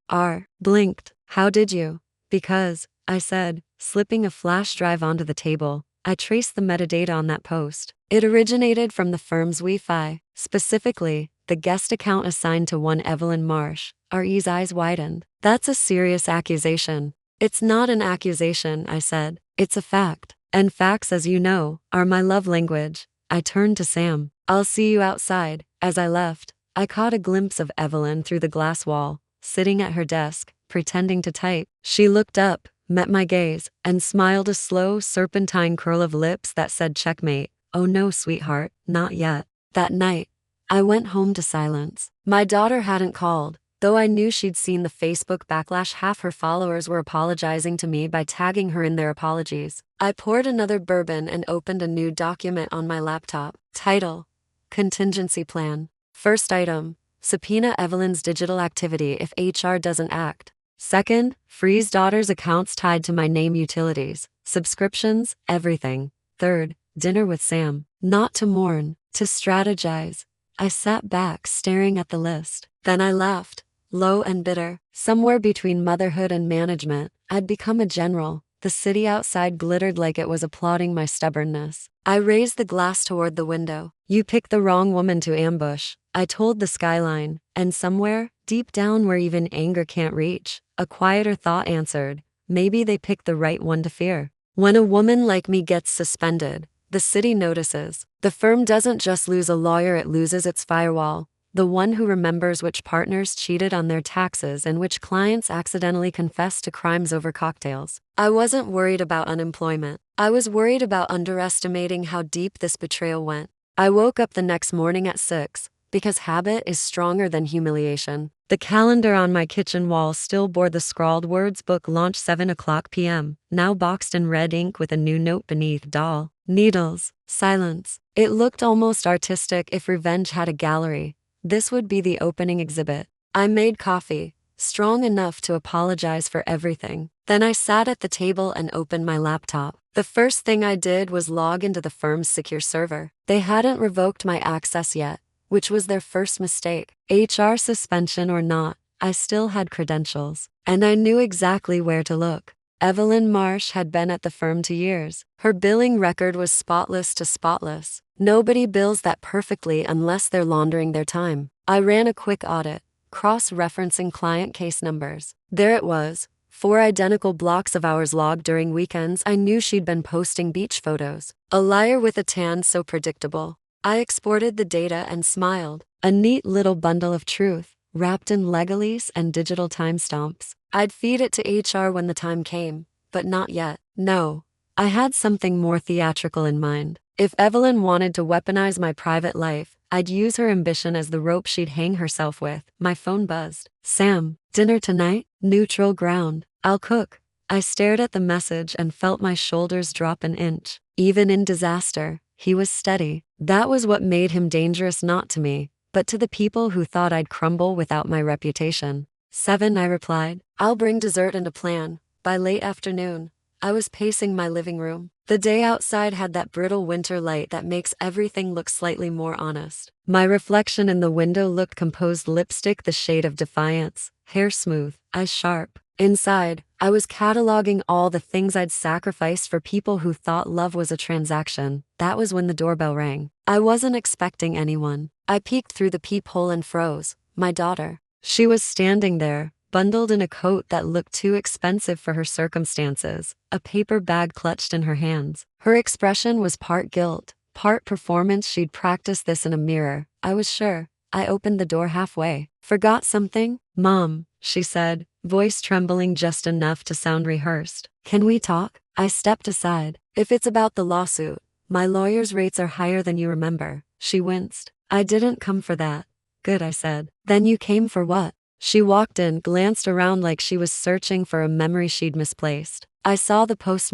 Blinked. How did you? Because, I said, slipping a flash drive onto the table. I traced the metadata on that post. It originated from the firm's Wi-Fi, specifically, the guest account assigned to one Evelyn Marsh. RE's eyes widened. That's a serious accusation. It's not an accusation, I said. It's a fact. And facts, as you know, are my love language. I turned to Sam. I'll see you outside. As I left, I caught a glimpse of Evelyn through the glass wall, sitting at her desk, pretending to type. She looked up, met my gaze, and smiled, a slow, serpentine curl of lips that said checkmate. Oh no, sweetheart, not yet. That night, I went home to silence. My daughter hadn't called, though I knew she'd seen the Facebook backlash. Half her followers were apologizing to me by tagging her in their apologies. I poured another bourbon and opened a new document on my laptop. Title: Contingency Plan. First item: subpoena Evelyn's digital activity if HR doesn't act. Second, freeze daughter's accounts tied to my name, utilities, subscriptions, everything. Third, dinner with Sam. Not to mourn, to strategize. I sat back staring at the list. Then I laughed, low and bitter. Somewhere between motherhood and management, I'd become a general. The city outside glittered like it was applauding my stubbornness. I raised the glass toward the window. You picked the wrong woman to ambush, I told the skyline, and somewhere, deep down where even anger can't reach, a quieter thought answered, maybe they picked the right one to fear. When a woman like me gets suspended, the city notices. The firm doesn't just lose a lawyer, it loses its firewall. The one who remembers which partners cheated on their taxes and which clients accidentally confessed to crimes over cocktails. I wasn't worried about unemployment. I was worried about underestimating how deep this betrayal went. I woke up the next morning at 6, because habit is stronger than humiliation. The calendar on my kitchen wall still bore the scrawled words, book launch 7:00 p.m., now boxed in red ink with a new note beneath: doll, needles, silence. It looked almost artistic. If revenge had a gallery, this would be the opening exhibit. I made coffee, strong enough to apologize for everything. Then I sat at the table and opened my laptop. The first thing I did was log into the firm's secure server. They hadn't revoked my access yet, which was their first mistake. HR suspension or not, I still had credentials, and I knew exactly where to look. Evelyn Marsh had been at the firm 2 years. Her billing record was spotless to spotless. Nobody bills that perfectly unless they're laundering their time. I ran a quick audit, cross-referencing client case numbers. There it was, 4 identical blocks of hours logged during weekends. I knew she'd been posting beach photos. A liar with a tan so predictable. I exported the data and smiled. A neat little bundle of truth, wrapped in legalese and digital timestamps. I'd feed it to HR when the time came, but not yet. No, I had something more theatrical in mind. If Evelyn wanted to weaponize my private life, I'd use her ambition as the rope she'd hang herself with. My phone buzzed. Sam, dinner tonight? Neutral ground. I'll cook. I stared at the message and felt my shoulders drop an inch. Even in disaster, he was steady. That was what made him dangerous, not to me, but to the people who thought I'd crumble without my reputation. 7, I replied. I'll bring dessert and a plan. By late afternoon, I was pacing my living room. The day outside had that brittle winter light that makes everything look slightly more honest. My reflection in the window looked composed, lipstick the shade of defiance, hair smooth, eyes sharp. Inside, I was cataloging all the things I'd sacrificed for people who thought love was a transaction. That was when the doorbell rang. I wasn't expecting anyone. I peeked through the peephole and froze. My daughter. She was standing there, bundled in a coat that looked too expensive for her circumstances, a paper bag clutched in her hands. Her expression was part guilt, part performance. She'd practiced this in a mirror, I was sure. I opened the door halfway. Forgot something? Mom, she said, voice trembling just enough to sound rehearsed. Can we talk? I stepped aside. If it's about the lawsuit, my lawyer's rates are higher than you remember. She winced. I didn't come for that. Good, I said. Then you came for what? She walked in, glanced around like she was searching for a memory she'd misplaced. I saw the post.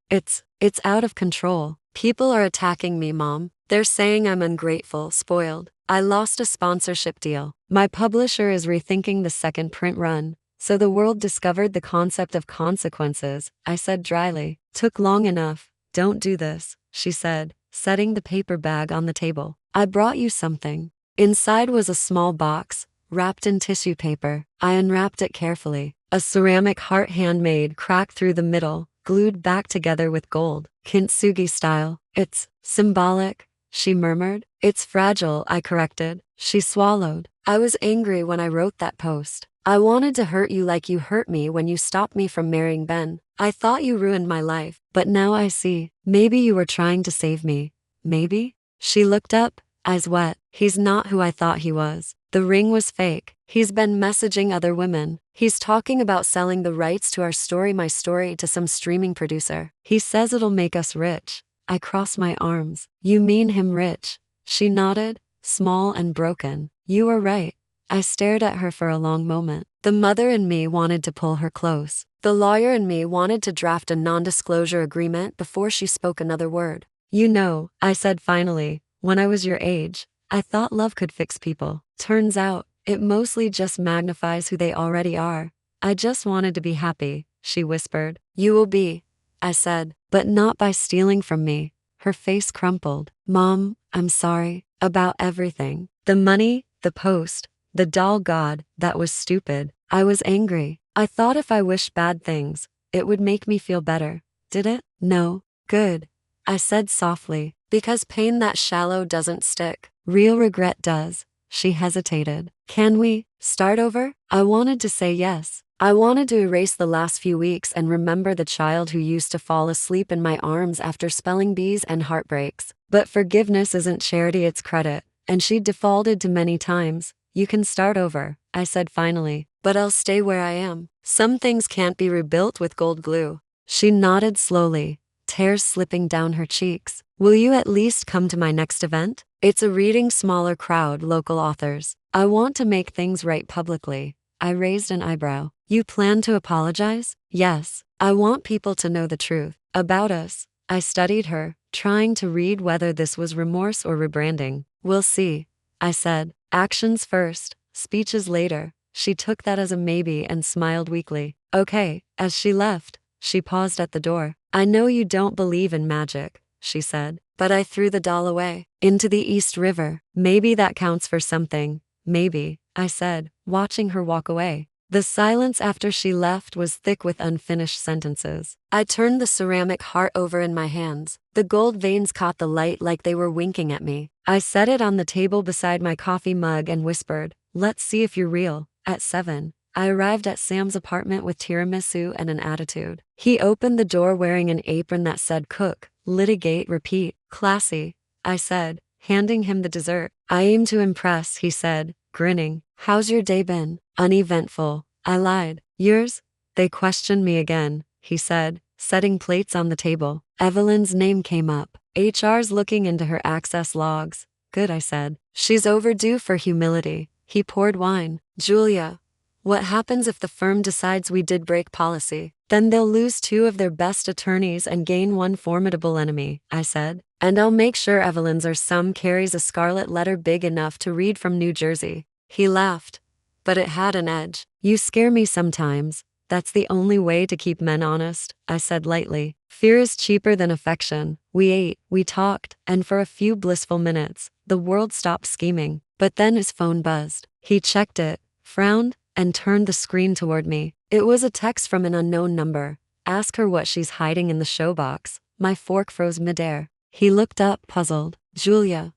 It's out of control. People are attacking me, Mom. They're saying I'm ungrateful, spoiled. I lost a sponsorship deal. My publisher is rethinking the second print run. So the world discovered the concept of consequences, I said dryly. Took long enough. Don't do this, she said, setting the paper bag on the table. I brought you something. Inside was a small box, wrapped in tissue paper. I unwrapped it carefully. A ceramic heart, handmade, cracked through the middle, glued back together with gold, kintsugi style. It's symbolic, she murmured. It's fragile, I corrected. She swallowed. I was angry when I wrote that post. I wanted to hurt you like you hurt me when you stopped me from marrying Ben. I thought you ruined my life, but now I see. Maybe you were trying to save me. Maybe? She looked up, eyes wet. He's not who I thought he was. The ring was fake. He's been messaging other women. He's talking about selling the rights to our story, my story, to some streaming producer. He says it'll make us rich. I crossed my arms. You mean him rich? She nodded, small and broken. You were right. I stared at her for a long moment. The mother in me wanted to pull her close. The lawyer in me wanted to draft a non-disclosure agreement before she spoke another word. You know, I said finally, when I was your age, I thought love could fix people. Turns out, it mostly just magnifies who they already are. I just wanted to be happy, she whispered. You will be, I said, but not by stealing from me. Her face crumpled. Mom, I'm sorry. About everything. The money, the post, the doll god, that was stupid. I was angry. I thought if I wished bad things, it would make me feel better. Did it? No. Good. I said softly, because pain that shallow doesn't stick. Real regret does. She hesitated. Can we start over? I wanted to say yes. I wanted to erase the last few weeks and remember the child who used to fall asleep in my arms after spelling bees and heartbreaks. But forgiveness isn't charity, it's credit. And she'd defaulted to many times. You can start over, I said finally, but I'll stay where I am. Some things can't be rebuilt with gold glue. She nodded slowly, tears slipping down her cheeks. Will you at least come to my next event? It's a reading, smaller crowd, local authors. I want to make things right publicly. I raised an eyebrow. You plan to apologize? Yes. I want people to know the truth about us. I studied her, trying to read whether this was remorse or rebranding. We'll see, I said. Actions first, speeches later. She took that as a maybe and smiled weakly. Okay. As she left, she paused at the door. I know you don't believe in magic, she said, but I threw the doll away, into the East River. Maybe that counts for something. Maybe, I said, watching her walk away. The silence after she left was thick with unfinished sentences. I turned the ceramic heart over in my hands. The gold veins caught the light like they were winking at me. I set it on the table beside my coffee mug and whispered, let's see if you're real. At 7, I arrived at Sam's apartment with tiramisu and an attitude. He opened the door wearing an apron that said cook, litigate, repeat. Classy, I said, handing him the dessert. I aim to impress, he said, grinning. How's your day been? Uneventful, I lied. Yours? They questioned me again, he said, setting plates on the table. Evelyn's name came up. HR's looking into her access logs. Good, I said. She's overdue for humility. He poured wine. Julia, what happens if the firm decides we did break policy? Then they'll lose 2 of their best attorneys and gain 1 formidable enemy, I said. And I'll make sure Evelyn's or some carries a scarlet letter big enough to read from New Jersey. He laughed. But it had an edge. You scare me sometimes. That's the only way to keep men honest, I said lightly. Fear is cheaper than affection. We ate, we talked, and for a few blissful minutes, the world stopped scheming. But then his phone buzzed. He checked it, frowned, and turned the screen toward me. It was a text from an unknown number. Ask her what she's hiding in the showbox. My fork froze midair. He looked up, puzzled. Julia.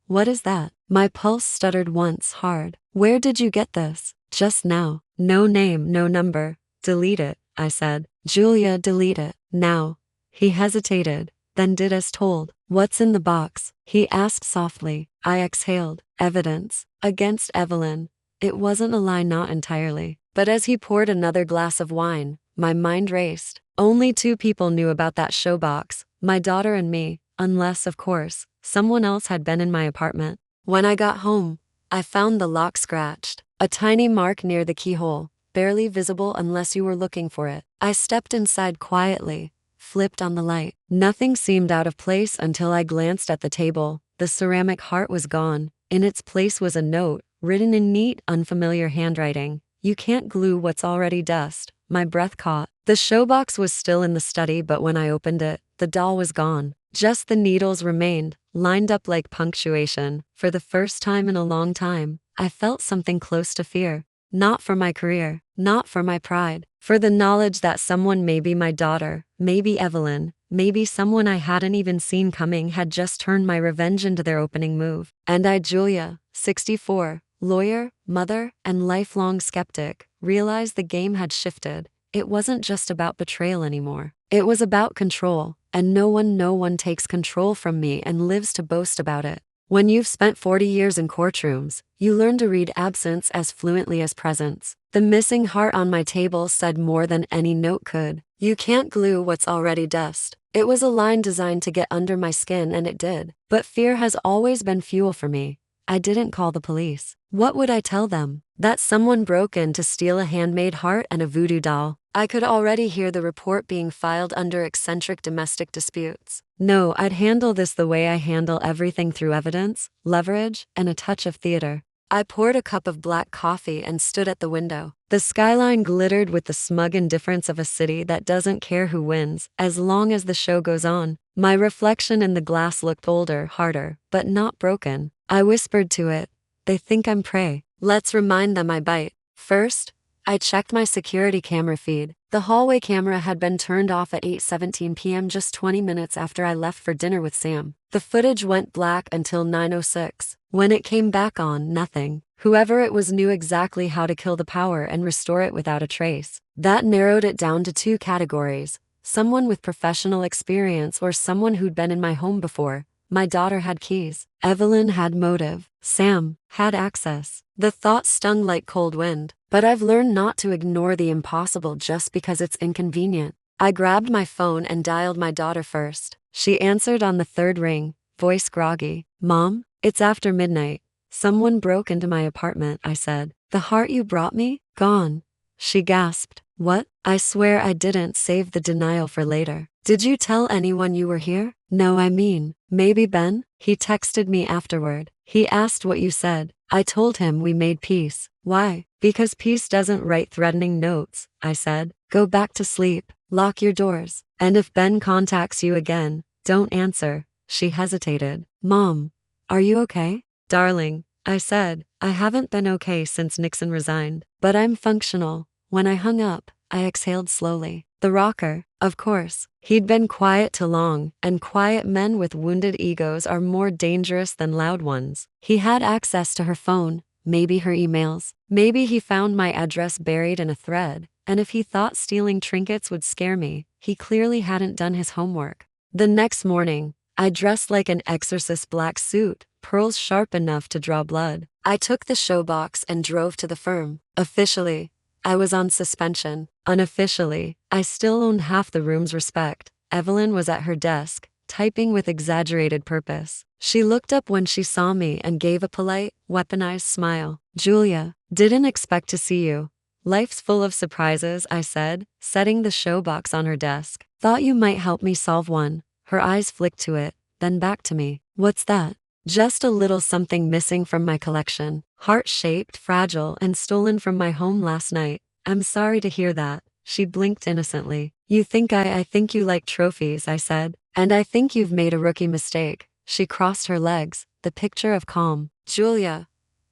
What is that? My pulse stuttered once, hard. Where did you get this? Just now. No name, no number. Delete it, I said. Julia, delete it. Now. He hesitated, then did as told. What's in the box? He asked softly. I exhaled. Evidence. Against Evelyn. It wasn't a lie, not entirely. But as he poured another glass of wine, my mind raced. Only 2 people knew about that showbox, my daughter and me, unless, of course, someone else had been in my apartment. When I got home, I found the lock scratched. A tiny mark near the keyhole, barely visible unless you were looking for it. I stepped inside quietly, flipped on the light. Nothing seemed out of place until I glanced at the table. The ceramic heart was gone. In its place was a note, written in neat, unfamiliar handwriting. You can't glue what's already dust. My breath caught. The showbox was still in the study, but when I opened it, the doll was gone. Just the needles remained, lined up like punctuation. For the first time in a long time, I felt something close to fear. Not for my career, not for my pride, for the knowledge that someone, maybe my daughter, maybe Evelyn, maybe someone I hadn't even seen coming, had just turned my revenge into their opening move. And I, Julia, 64, lawyer, mother, and lifelong skeptic, realized the game had shifted. It wasn't just about betrayal anymore. It was about control, and no one takes control from me and lives to boast about it. When you've spent 40 years in courtrooms, you learn to read absence as fluently as presence. The missing heart on my table said more than any note could. You can't glue what's already dust. It was a line designed to get under my skin, and it did. But fear has always been fuel for me. I didn't call the police. What would I tell them? That someone broke in to steal a handmade heart and a voodoo doll. I could already hear the report being filed under eccentric domestic disputes. No, I'd handle this the way I handle everything, through evidence, leverage, and a touch of theater. I poured a cup of black coffee and stood at the window. The skyline glittered with the smug indifference of a city that doesn't care who wins, as long as the show goes on. My reflection in the glass looked older, harder, but not broken. I whispered to it, "They think I'm prey. Let's remind them I bite." First, I checked my security camera feed. The hallway camera had been turned off at 8:17 p.m., just 20 minutes after I left for dinner with Sam. The footage went black until 9:06. When it came back on, nothing. Whoever it was knew exactly how to kill the power and restore it without a trace. That narrowed it down to two categories: someone with professional experience or someone who'd been in my home before. My daughter had keys. Evelyn had motive. Sam had access. The thought stung like cold wind, but I've learned not to ignore the impossible just because it's inconvenient. I grabbed my phone and dialed my daughter first. She answered on the third ring, voice groggy. "Mom, it's after midnight. Someone broke into my apartment," I said. "The heart you brought me? Gone." She gasped. "What?" I swear I didn't. Save the denial for later. "Did you tell anyone you were here?" "No, I mean, maybe Ben." He texted me afterward. He asked what you said. I told him we made peace. "Why?" "Because peace doesn't write threatening notes," I said. "Go back to sleep. Lock your doors. And if Ben contacts you again, don't answer." She hesitated. "Mom, are you okay?" "Darling," I said, "I haven't been okay since Nixon resigned, but I'm functional." When I hung up, I exhaled slowly. The rocker, of course. He'd been quiet too long, and quiet men with wounded egos are more dangerous than loud ones. He had access to her phone, maybe her emails. Maybe he found my address buried in a thread, and if he thought stealing trinkets would scare me, he clearly hadn't done his homework. The next morning, I dressed like an exorcist, black suit, pearls sharp enough to draw blood. I took the showbox and drove to the firm. Officially, I was on suspension. Unofficially, I still owned half the room's respect. Evelyn was at her desk, typing with exaggerated purpose. She looked up when she saw me and gave a polite, weaponized smile. "Julia, didn't expect to see you." "Life's full of surprises," I said, setting the showbox on her desk. "Thought you might help me solve one." Her eyes flicked to it, then back to me. "What's that?" "Just a little something missing from my collection. Heart-shaped, fragile, and stolen from my home last night." "I'm sorry to hear that." She blinked innocently. "You think I think you like trophies," I said. "And I think you've made a rookie mistake." She crossed her legs, the picture of calm. "Julia,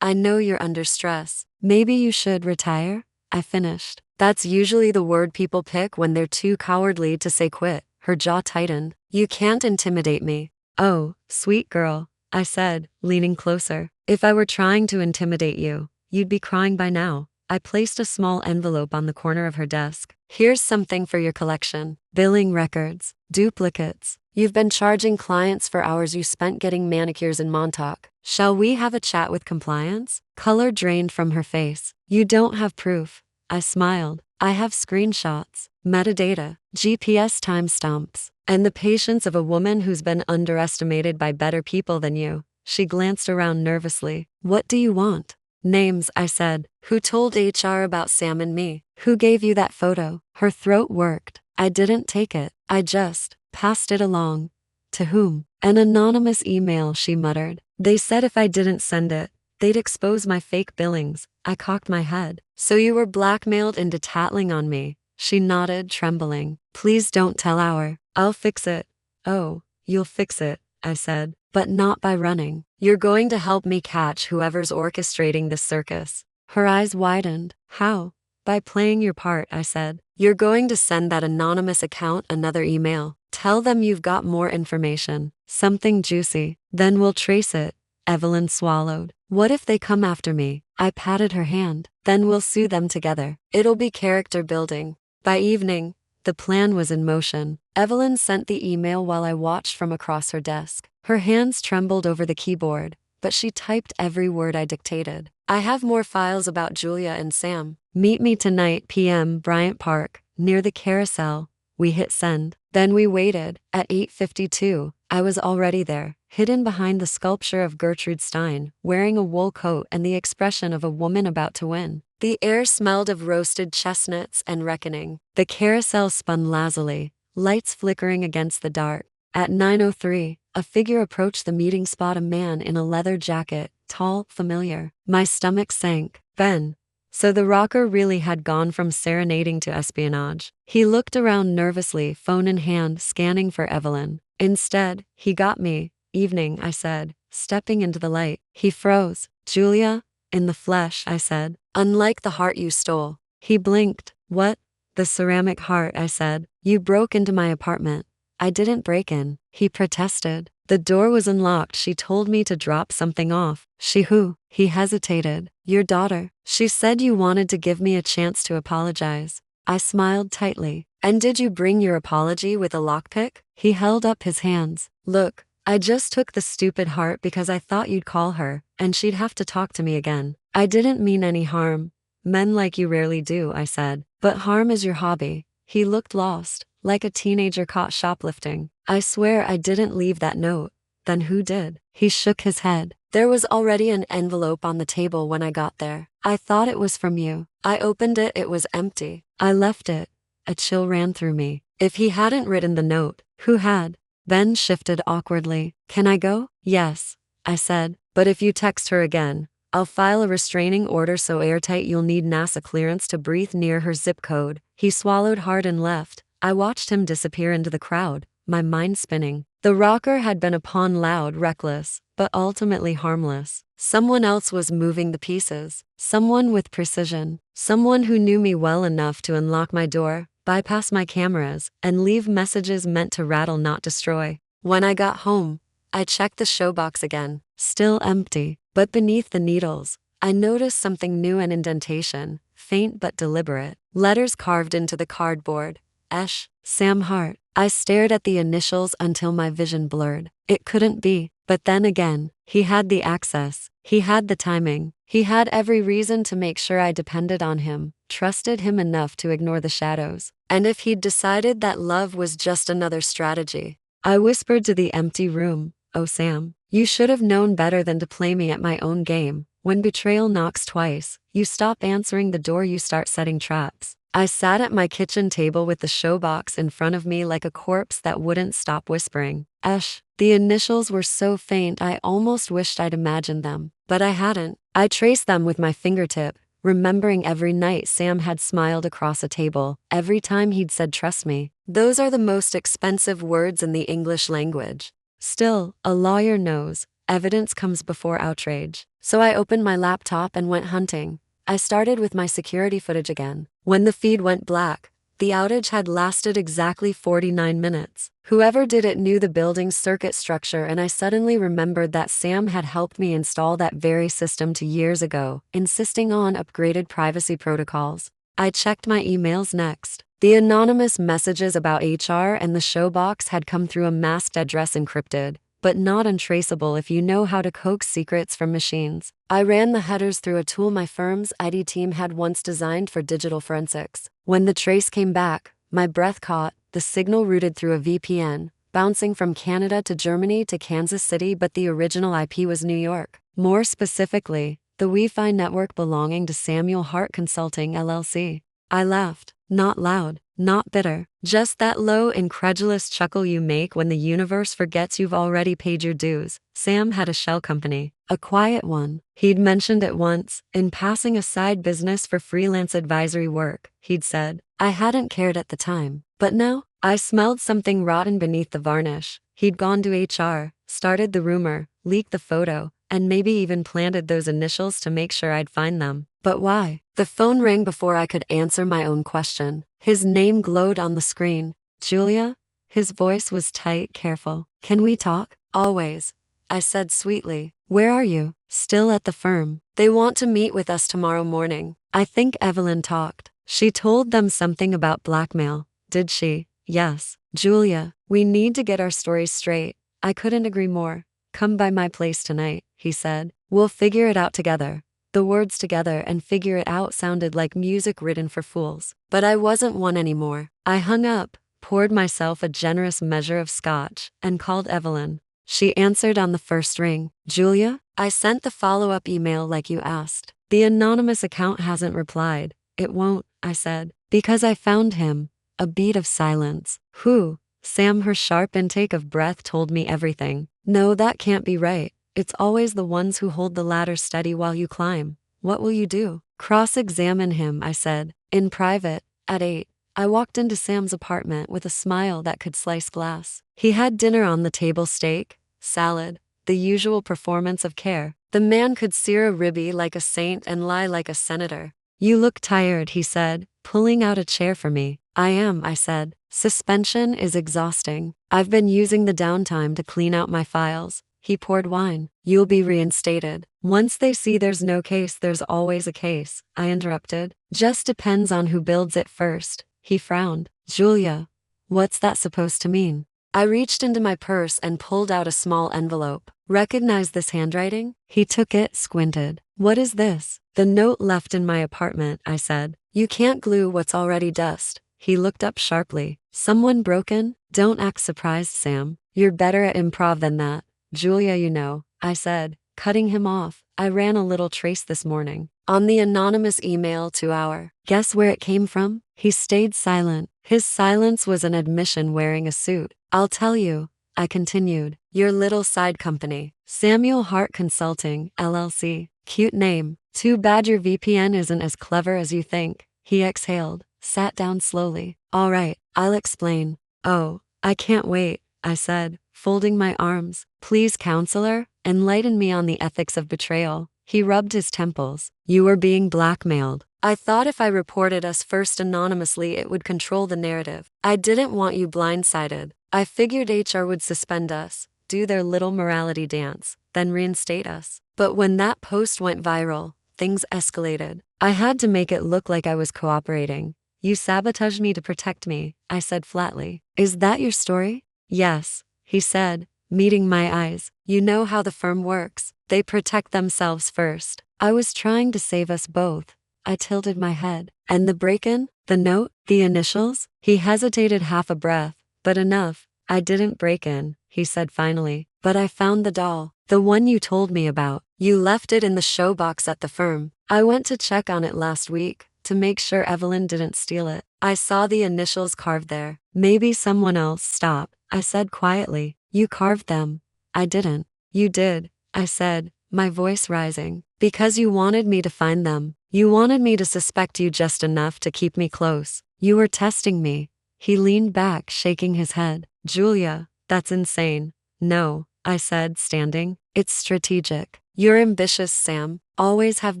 I know you're under stress. Maybe you should retire?" I finished. That's usually the word people pick when they're too cowardly to say quit. Her jaw tightened. "You can't intimidate me." "Oh, sweet girl," I said, leaning closer. "If I were trying to intimidate you, you'd be crying by now." I placed a small envelope on the corner of her desk. "Here's something for your collection. Billing records, duplicates. You've been charging clients for hours you spent getting manicures in Montauk. Shall we have a chat with compliance?" Color drained from her face. "You don't have proof." I smiled. "I have screenshots, metadata, GPS timestamps, and the patience of a woman who's been underestimated by better people than you." She glanced around nervously. "What do you want?" "Names," I said. "Who told HR about Sam and me? Who gave you that photo?" Her throat worked. I didn't take it. I just passed it along. "To whom?" "An anonymous email," she muttered. "They said if I didn't send it, they'd expose my fake billings." I cocked my head. "So you were blackmailed into tattling on me?" She nodded, trembling. "Please don't tell our. I'll fix it." "Oh, you'll fix it," I said. "But not by running. You're going to help me catch whoever's orchestrating this circus." Her eyes widened. "How?" "By playing your part," I said. "You're going to send that anonymous account another email. Tell them you've got more information, something juicy. Then we'll trace it. Evelyn swallowed. What if they come after me? I patted her hand. Then we'll sue them together. It'll be character building. By evening, the plan was in motion. Evelyn sent the email while I watched from across her desk. Her hands trembled over the keyboard, but she typed every word I dictated. I have more files about Julia and Sam. Meet me tonight p.m. Bryant Park, near the carousel. We hit send. Then we waited. At 8:52, I was already there, hidden behind the sculpture of Gertrude Stein, wearing a wool coat and the expression of a woman about to win. The air smelled of roasted chestnuts and reckoning. The carousel spun lazily, lights flickering against the dark. At 9:03, a figure approached the meeting spot, a man in a leather jacket, tall, familiar. My stomach sank. Ben. So the rocker really had gone from serenading to espionage. He looked around nervously, phone in hand, scanning for Evelyn. Instead, he got me. Evening, I said, stepping into the light. He froze. Julia? In the flesh, I said. Unlike the heart you stole. He blinked. What? The ceramic heart, I said. You broke into my apartment. I didn't break in. He protested. The door was unlocked. She told me to drop something off. She who? He hesitated. Your daughter. She said you wanted to give me a chance to apologize. I smiled tightly. And did you bring your apology with a lockpick? He held up his hands. Look, I just took the stupid heart because I thought you'd call her, and she'd have to talk to me again. I didn't mean any harm. Men like you rarely do, I said. But harm is your hobby. He looked lost, like a teenager caught shoplifting. I swear I didn't leave that note. Then who did? He shook his head. There was already an envelope on the table when I got there. I thought it was from you. I opened it, it was empty. I left it. A chill ran through me. If he hadn't written the note, who had? Ben shifted awkwardly. Can I go? Yes, I said. But if you text her again, I'll file a restraining order so airtight you'll need NASA clearance to breathe near her zip code. He swallowed hard and left. I watched him disappear into the crowd, my mind spinning. The rocker had been a pawn, loud, reckless, but ultimately harmless. Someone else was moving the pieces. Someone with precision. Someone who knew me well enough to unlock my door, bypass my cameras, and leave messages meant to rattle, not destroy. When I got home, I checked the showbox again. Still empty. But beneath the needles, I noticed something new, an indentation, faint but deliberate. Letters carved into the cardboard. Esh, Sam Hart. I stared at the initials until my vision blurred. It couldn't be. But then again, he had the access. He had the timing. He had every reason to make sure I depended on him, trusted him enough to ignore the shadows. And if he'd decided that love was just another strategy, I whispered to the empty room, oh Sam, you should have known better than to play me at my own game. When betrayal knocks twice, you stop answering the door, you start setting traps. I sat at my kitchen table with the showbox in front of me like a corpse that wouldn't stop whispering. Esh. The initials were so faint I almost wished I'd imagined them. But I hadn't. I traced them with my fingertip, remembering every night Sam had smiled across a table, every time he'd said trust me. Those are the most expensive words in the English language. Still, a lawyer knows, evidence comes before outrage. So I opened my laptop and went hunting. I started with my security footage again. When the feed went black, the outage had lasted exactly 49 minutes. Whoever did it knew the building's circuit structure, and I suddenly remembered that Sam had helped me install that very system 2 years ago, insisting on upgraded privacy protocols. I checked my emails next. The anonymous messages about HR and the showbox had come through a masked address, encrypted, but not untraceable if you know how to coax secrets from machines. I ran the headers through a tool my firm's ID team had once designed for digital forensics. When the trace came back, my breath caught. The signal routed through a VPN, bouncing from Canada to Germany to Kansas City, but the original IP was New York. More specifically, the Wi-Fi network belonging to Samuel Hart Consulting LLC. I laughed, not loud, not bitter, just that low, incredulous chuckle you make when the universe forgets you've already paid your dues. Sam had a shell company, a quiet one. He'd mentioned it once, in passing, a side business for freelance advisory work, he'd said. I hadn't cared at the time, but now, I smelled something rotten beneath the varnish. He'd gone to HR, started the rumor, leaked the photo, and maybe even planted those initials to make sure I'd find them. But why? The phone rang before I could answer my own question. His name glowed on the screen. Julia? His voice was tight, careful. Can we talk? Always, I said sweetly. Where are you? Still at the firm. They want to meet with us tomorrow morning. I think Evelyn talked. She told them something about blackmail. Did she? Yes. Julia, we need to get our stories straight. I couldn't agree more. Come by my place tonight, he said. We'll figure it out together. The words together and figure it out sounded like music written for fools. But I wasn't one anymore. I hung up, poured myself a generous measure of scotch, and called Evelyn. She answered on the first ring. Julia, I sent the follow-up email like you asked. The anonymous account hasn't replied. It won't, I said, because I found him. A beat of silence. Who? Sam, her sharp intake of breath told me everything. No, that can't be right. It's always the ones who hold the ladder steady while you climb. What will you do? Cross-examine him, I said. In private. At 8. I walked into Sam's apartment with a smile that could slice glass. He had dinner on the table: steak, salad, the usual performance of care. The man could sear a ribeye like a saint and lie like a senator. You look tired, he said, pulling out a chair for me. I am, I said. Suspension is exhausting. I've been using the downtime to clean out my files. He poured wine. You'll be reinstated. Once they see there's no case, there's always a case, I interrupted. Just depends on who builds it first. He frowned. Julia, what's that supposed to mean? I reached into my purse and pulled out a small envelope. Recognize this handwriting? He took it, squinted. What is this? The note left in my apartment, I said. You can't glue what's already dust. He looked up sharply. Someone broken? Don't act surprised, Sam. You're better at improv than that. Julia, you know, I said, cutting him off. I ran a little trace this morning. On the anonymous email to our. Guess where it came from? He stayed silent. His silence was an admission wearing a suit. I'll tell you, I continued. Your little side company. Samuel Hart Consulting, LLC. Cute name. Too bad your VPN isn't as clever as you think. He exhaled, sat down slowly. All right, I'll explain. Oh, I can't wait, I said, folding my arms. Please, counselor, enlighten me on the ethics of betrayal. He rubbed his temples. You were being blackmailed. I thought if I reported us first anonymously it would control the narrative. I didn't want you blindsided. I figured HR would suspend us, do their little morality dance, then reinstate us. But when that post went viral, things escalated. I had to make it look like I was cooperating. You sabotaged me to protect me, I said flatly. Is that your story? Yes, he said, meeting my eyes. You know how the firm works. They protect themselves first. I was trying to save us both. I tilted my head. And the break-in? The note? The initials? He hesitated half a breath. But enough. I didn't break in, he said finally. But I found the doll. The one you told me about. You left it in the showbox at the firm. I went to check on it last week, to make sure Evelyn didn't steal it. I saw the initials carved there. Maybe someone else. Stop, I said quietly. You carved them. I didn't. You did, I said, my voice rising. Because you wanted me to find them. You wanted me to suspect you just enough to keep me close. You were testing me. He leaned back, shaking his head. Julia, that's insane. No, I said, standing. It's strategic. You're ambitious, Sam. Always have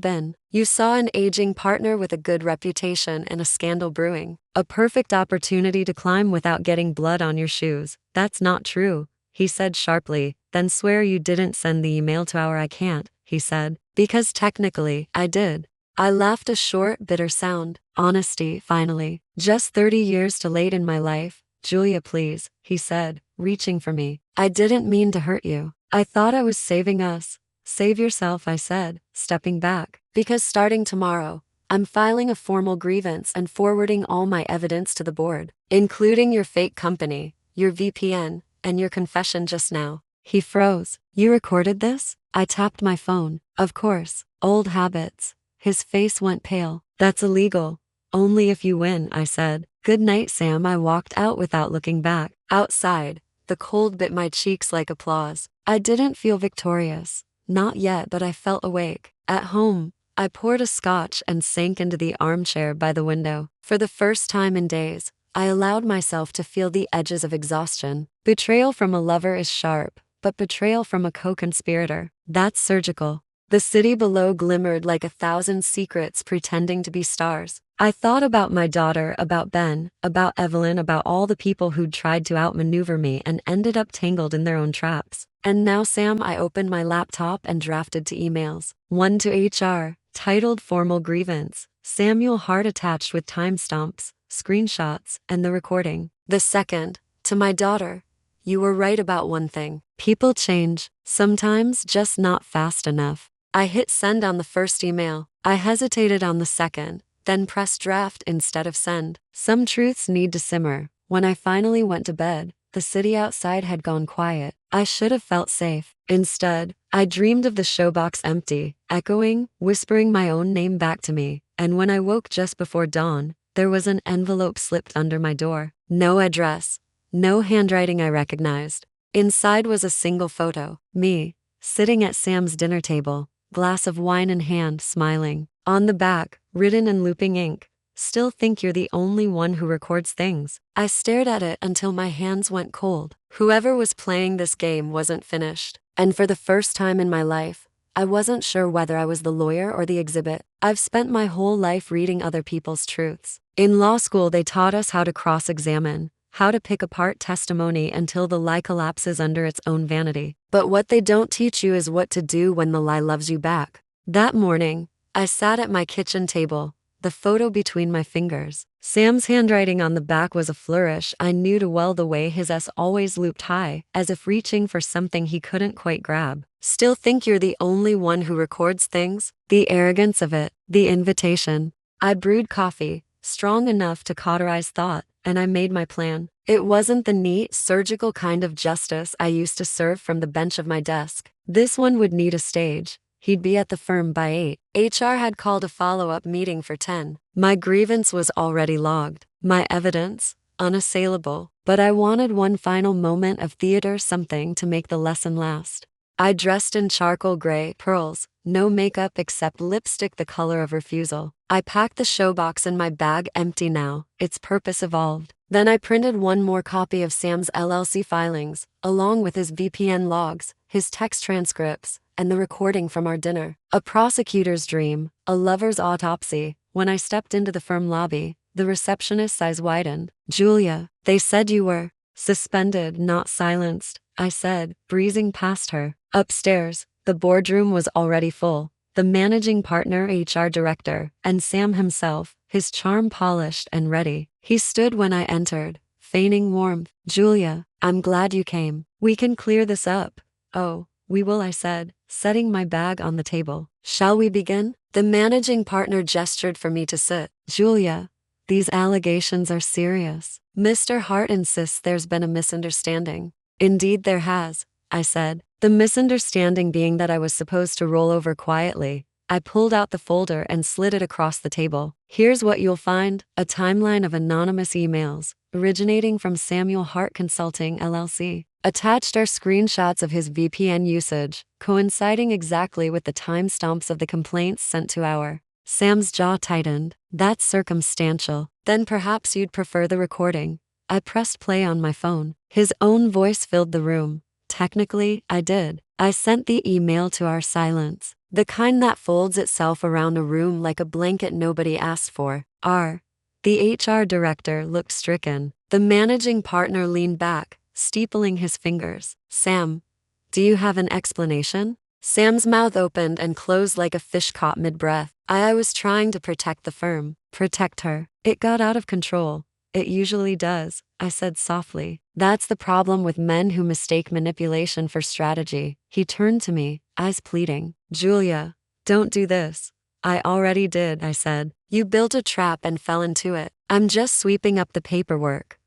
been. You saw an aging partner with a good reputation and a scandal brewing. A perfect opportunity to climb without getting blood on your shoes. That's not true, he said sharply. Then swear you didn't send the email to our. I can't, he said. Because technically, I did. I laughed, a short, bitter sound. Honesty, finally. Just 30 years too late in my life. Julia, please, he said, reaching for me. I didn't mean to hurt you. I thought I was saving us. Save yourself, I said, stepping back. Because starting tomorrow, I'm filing a formal grievance and forwarding all my evidence to the board, including your fake company, your VPN, and your confession just now. He froze. You recorded this? I tapped my phone. Of course. Old habits. His face went pale. That's illegal. Only if you win, I said. Good night, Sam. I walked out without looking back. Outside, the cold bit my cheeks like applause. I didn't feel victorious. Not yet, but I felt awake. At home, I poured a scotch and sank into the armchair by the window. For the first time in days, I allowed myself to feel the edges of exhaustion. Betrayal from a lover is sharp, but betrayal from a co-conspirator, that's surgical. The city below glimmered like 1,000 secrets pretending to be stars. I thought about my daughter, about Ben, about Evelyn, about all the people who'd tried to outmaneuver me and ended up tangled in their own traps. And now, Sam, I opened my laptop and drafted 2 emails. One to HR, titled Formal Grievance, Samuel Hart, attached with timestamps, screenshots, and the recording. The second, to my daughter. You were right about one thing. People change, sometimes just not fast enough. I hit send on the first email. I hesitated on the second, then pressed draft instead of send. Some truths need to simmer. When I finally went to bed, the city outside had gone quiet. I should have felt safe. Instead, I dreamed of the showbox empty, echoing, whispering my own name back to me. And when I woke just before dawn, there was an envelope slipped under my door. No address. No handwriting I recognized. Inside was a single photo. Me, sitting at Sam's dinner table, glass of wine in hand, smiling. On the back, written in looping ink, still think you're the only one who records things. I stared at it until my hands went cold. Whoever was playing this game wasn't finished. And for the first time in my life, I wasn't sure whether I was the lawyer or the exhibit. I've spent my whole life reading other people's truths. In law school, they taught us how to cross-examine, how to pick apart testimony until the lie collapses under its own vanity. But what they don't teach you is what to do when the lie loves you back. That morning, I sat at my kitchen table, the photo between my fingers. Sam's handwriting on the back was a flourish I knew too well, the way his S always looped high, as if reaching for something he couldn't quite grab. Still think you're the only one who records things? The arrogance of it, the invitation. I brewed coffee, strong enough to cauterize thought, and I made my plan. It wasn't the neat, surgical kind of justice I used to serve from the bench of my desk. This one would need a stage. He'd be at the firm by 8. HR had called a follow-up meeting for 10. My grievance was already logged. My evidence, unassailable. But I wanted one final moment of theater, something to make the lesson last. I dressed in charcoal gray, pearls, no makeup except lipstick the color of refusal. I packed the showbox in my bag, empty now, its purpose evolved. Then I printed one more copy of Sam's LLC filings, along with his VPN logs, his text transcripts, and the recording from our dinner. A prosecutor's dream, a lover's autopsy. When I stepped into the firm lobby, the receptionist's eyes widened. Julia, they said you were suspended, not silenced, I said, breezing past her. Upstairs, the boardroom was already full. The managing partner, HR director, and Sam himself, his charm polished and ready. He stood when I entered, feigning warmth. Julia, I'm glad you came. We can clear this up. Oh, we will, I said, setting my bag on the table. Shall we begin? The managing partner gestured for me to sit. Julia, these allegations are serious. Mr. Hart insists there's been a misunderstanding. Indeed there has, I said. The misunderstanding being that I was supposed to roll over quietly. I pulled out the folder and slid it across the table. Here's what you'll find: a timeline of anonymous emails, originating from Samuel Hart Consulting LLC. Attached are screenshots of his VPN usage, coinciding exactly with the timestamps of the complaints sent to our. Sam's jaw tightened. That's circumstantial. Then perhaps you'd prefer the recording. I pressed play on my phone. His own voice filled the room. Technically, I did. I sent the email to our silence, the kind that folds itself around a room like a blanket nobody asked for. The HR director looked stricken. The managing partner leaned back, steepling his fingers. Sam, do you have an explanation? Sam's mouth opened and closed like a fish caught mid-breath. I was trying to protect the firm, protect her. It got out of control. It usually does, I said softly. That's the problem with men who mistake manipulation for strategy. He turned to me, eyes pleading. Julia, don't do this. I already did, I said. You built a trap and fell into it. I'm just sweeping up the paperwork.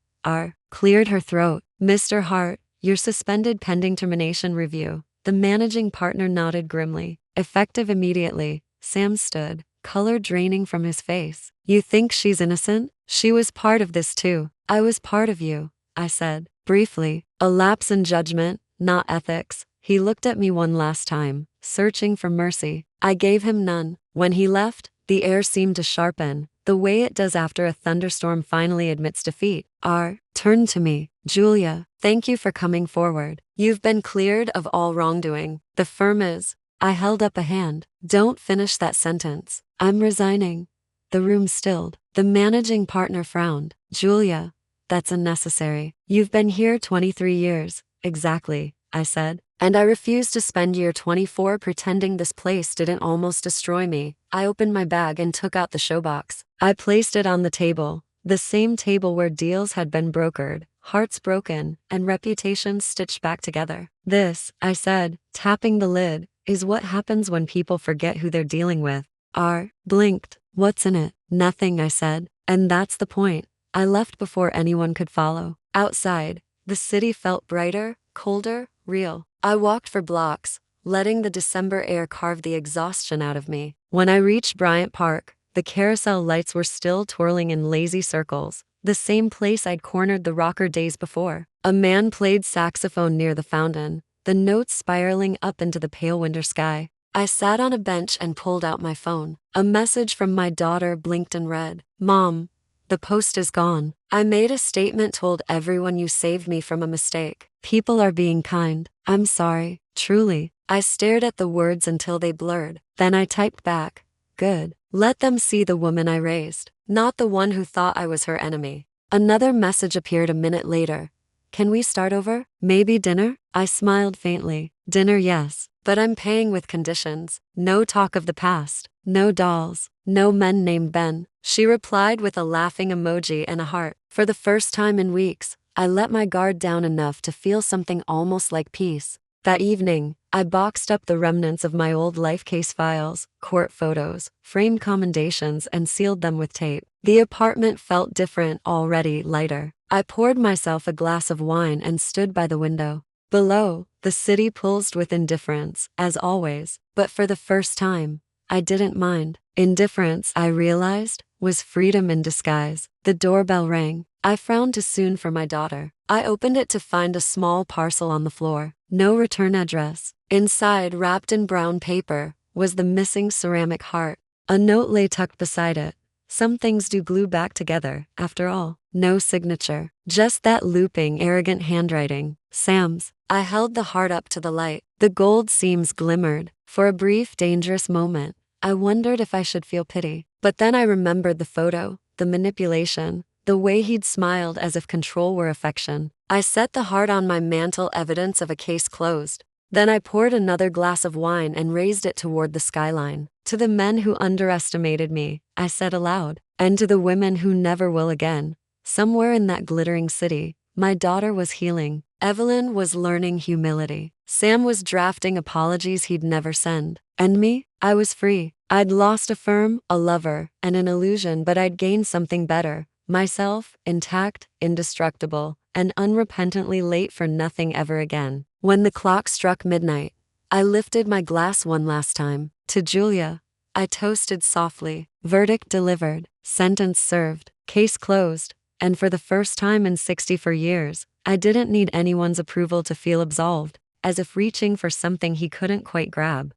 Cleared her throat. Mr. Hart, you're suspended pending termination review. The managing partner nodded grimly. Effective immediately. Sam stood, color draining from his face. You think she's innocent? She was part of this too. I was part of you, I said, briefly. A lapse in judgment, not ethics. He looked at me one last time, searching for mercy. I gave him none. When he left, the air seemed to sharpen, the way it does after a thunderstorm finally admits defeat. Turned to me. Julia, thank you for coming forward. You've been cleared of all wrongdoing. The firm is I held up a hand. Don't finish that sentence. I'm resigning. The room stilled. The managing partner frowned. Julia, that's unnecessary. You've been here 23 years. Exactly, I said. And I refuse to spend year 24 pretending this place didn't almost destroy me. I opened my bag and took out the showbox. I placed it on the table, the same table where deals had been brokered, hearts broken, and reputations stitched back together. This, I said, tapping the lid, is what happens when people forget who they're dealing with. R blinked. What's in it? Nothing, I said. And that's the point. I left before anyone could follow. Outside, the city felt brighter, colder, real. I walked for blocks, letting the December air carve the exhaustion out of me. When I reached Bryant Park, the carousel lights were still twirling in lazy circles, the same place I'd cornered the rocker days before. A man played saxophone near the fountain, the notes spiraling up into the pale winter sky. I sat on a bench and pulled out my phone. A message from my daughter blinked and read, "Mom, the post is gone. I made a statement, told everyone you saved me from a mistake. People are being kind. I'm sorry, truly." I stared at the words until they blurred. Then I typed back, "Good. Let them see the woman I raised, not the one who thought I was her enemy." Another message appeared a minute later. "Can we start over? Maybe dinner?" I smiled faintly. "Dinner, yes. But I'm paying with conditions. No talk of the past. No dolls. No men named Ben." She replied with a laughing emoji and a heart. For the first time in weeks, I let my guard down enough to feel something almost like peace. That evening, I boxed up the remnants of my old life case files, court photos, framed commendations, and sealed them with tape. The apartment felt different already, lighter. I poured myself a glass of wine and stood by the window. Below, the city pulsed with indifference, as always, but for the first time, I didn't mind. Indifference, I realized, was freedom in disguise. The doorbell rang. I frowned too soon for my daughter. I opened it to find a small parcel on the floor. No return address. Inside, wrapped in brown paper, was the missing ceramic heart. A note lay tucked beside it. Some things do glue back together, after all. No signature. Just that looping, arrogant handwriting. Sam's. I held the heart up to the light. The gold seams glimmered. For a brief, dangerous moment, I wondered if I should feel pity. But then I remembered the photo, the manipulation, the way he'd smiled as if control were affection. I set the heart on my mantle, evidence of a case closed. Then I poured another glass of wine and raised it toward the skyline. "To the men who underestimated me," I said aloud, "and to the women who never will again." Somewhere in that glittering city, my daughter was healing. Evelyn was learning humility. Sam was drafting apologies he'd never send. And me? I was free. I'd lost a firm, a lover, and an illusion, but I'd gained something better. Myself, intact, indestructible, and unrepentantly late for nothing ever again. When the clock struck midnight, I lifted my glass one last time. "To Julia," I toasted softly. Verdict delivered. Sentence served. Case closed. And for the first time in 64 years, I didn't need anyone's approval to feel absolved, as if reaching for something he couldn't quite grab.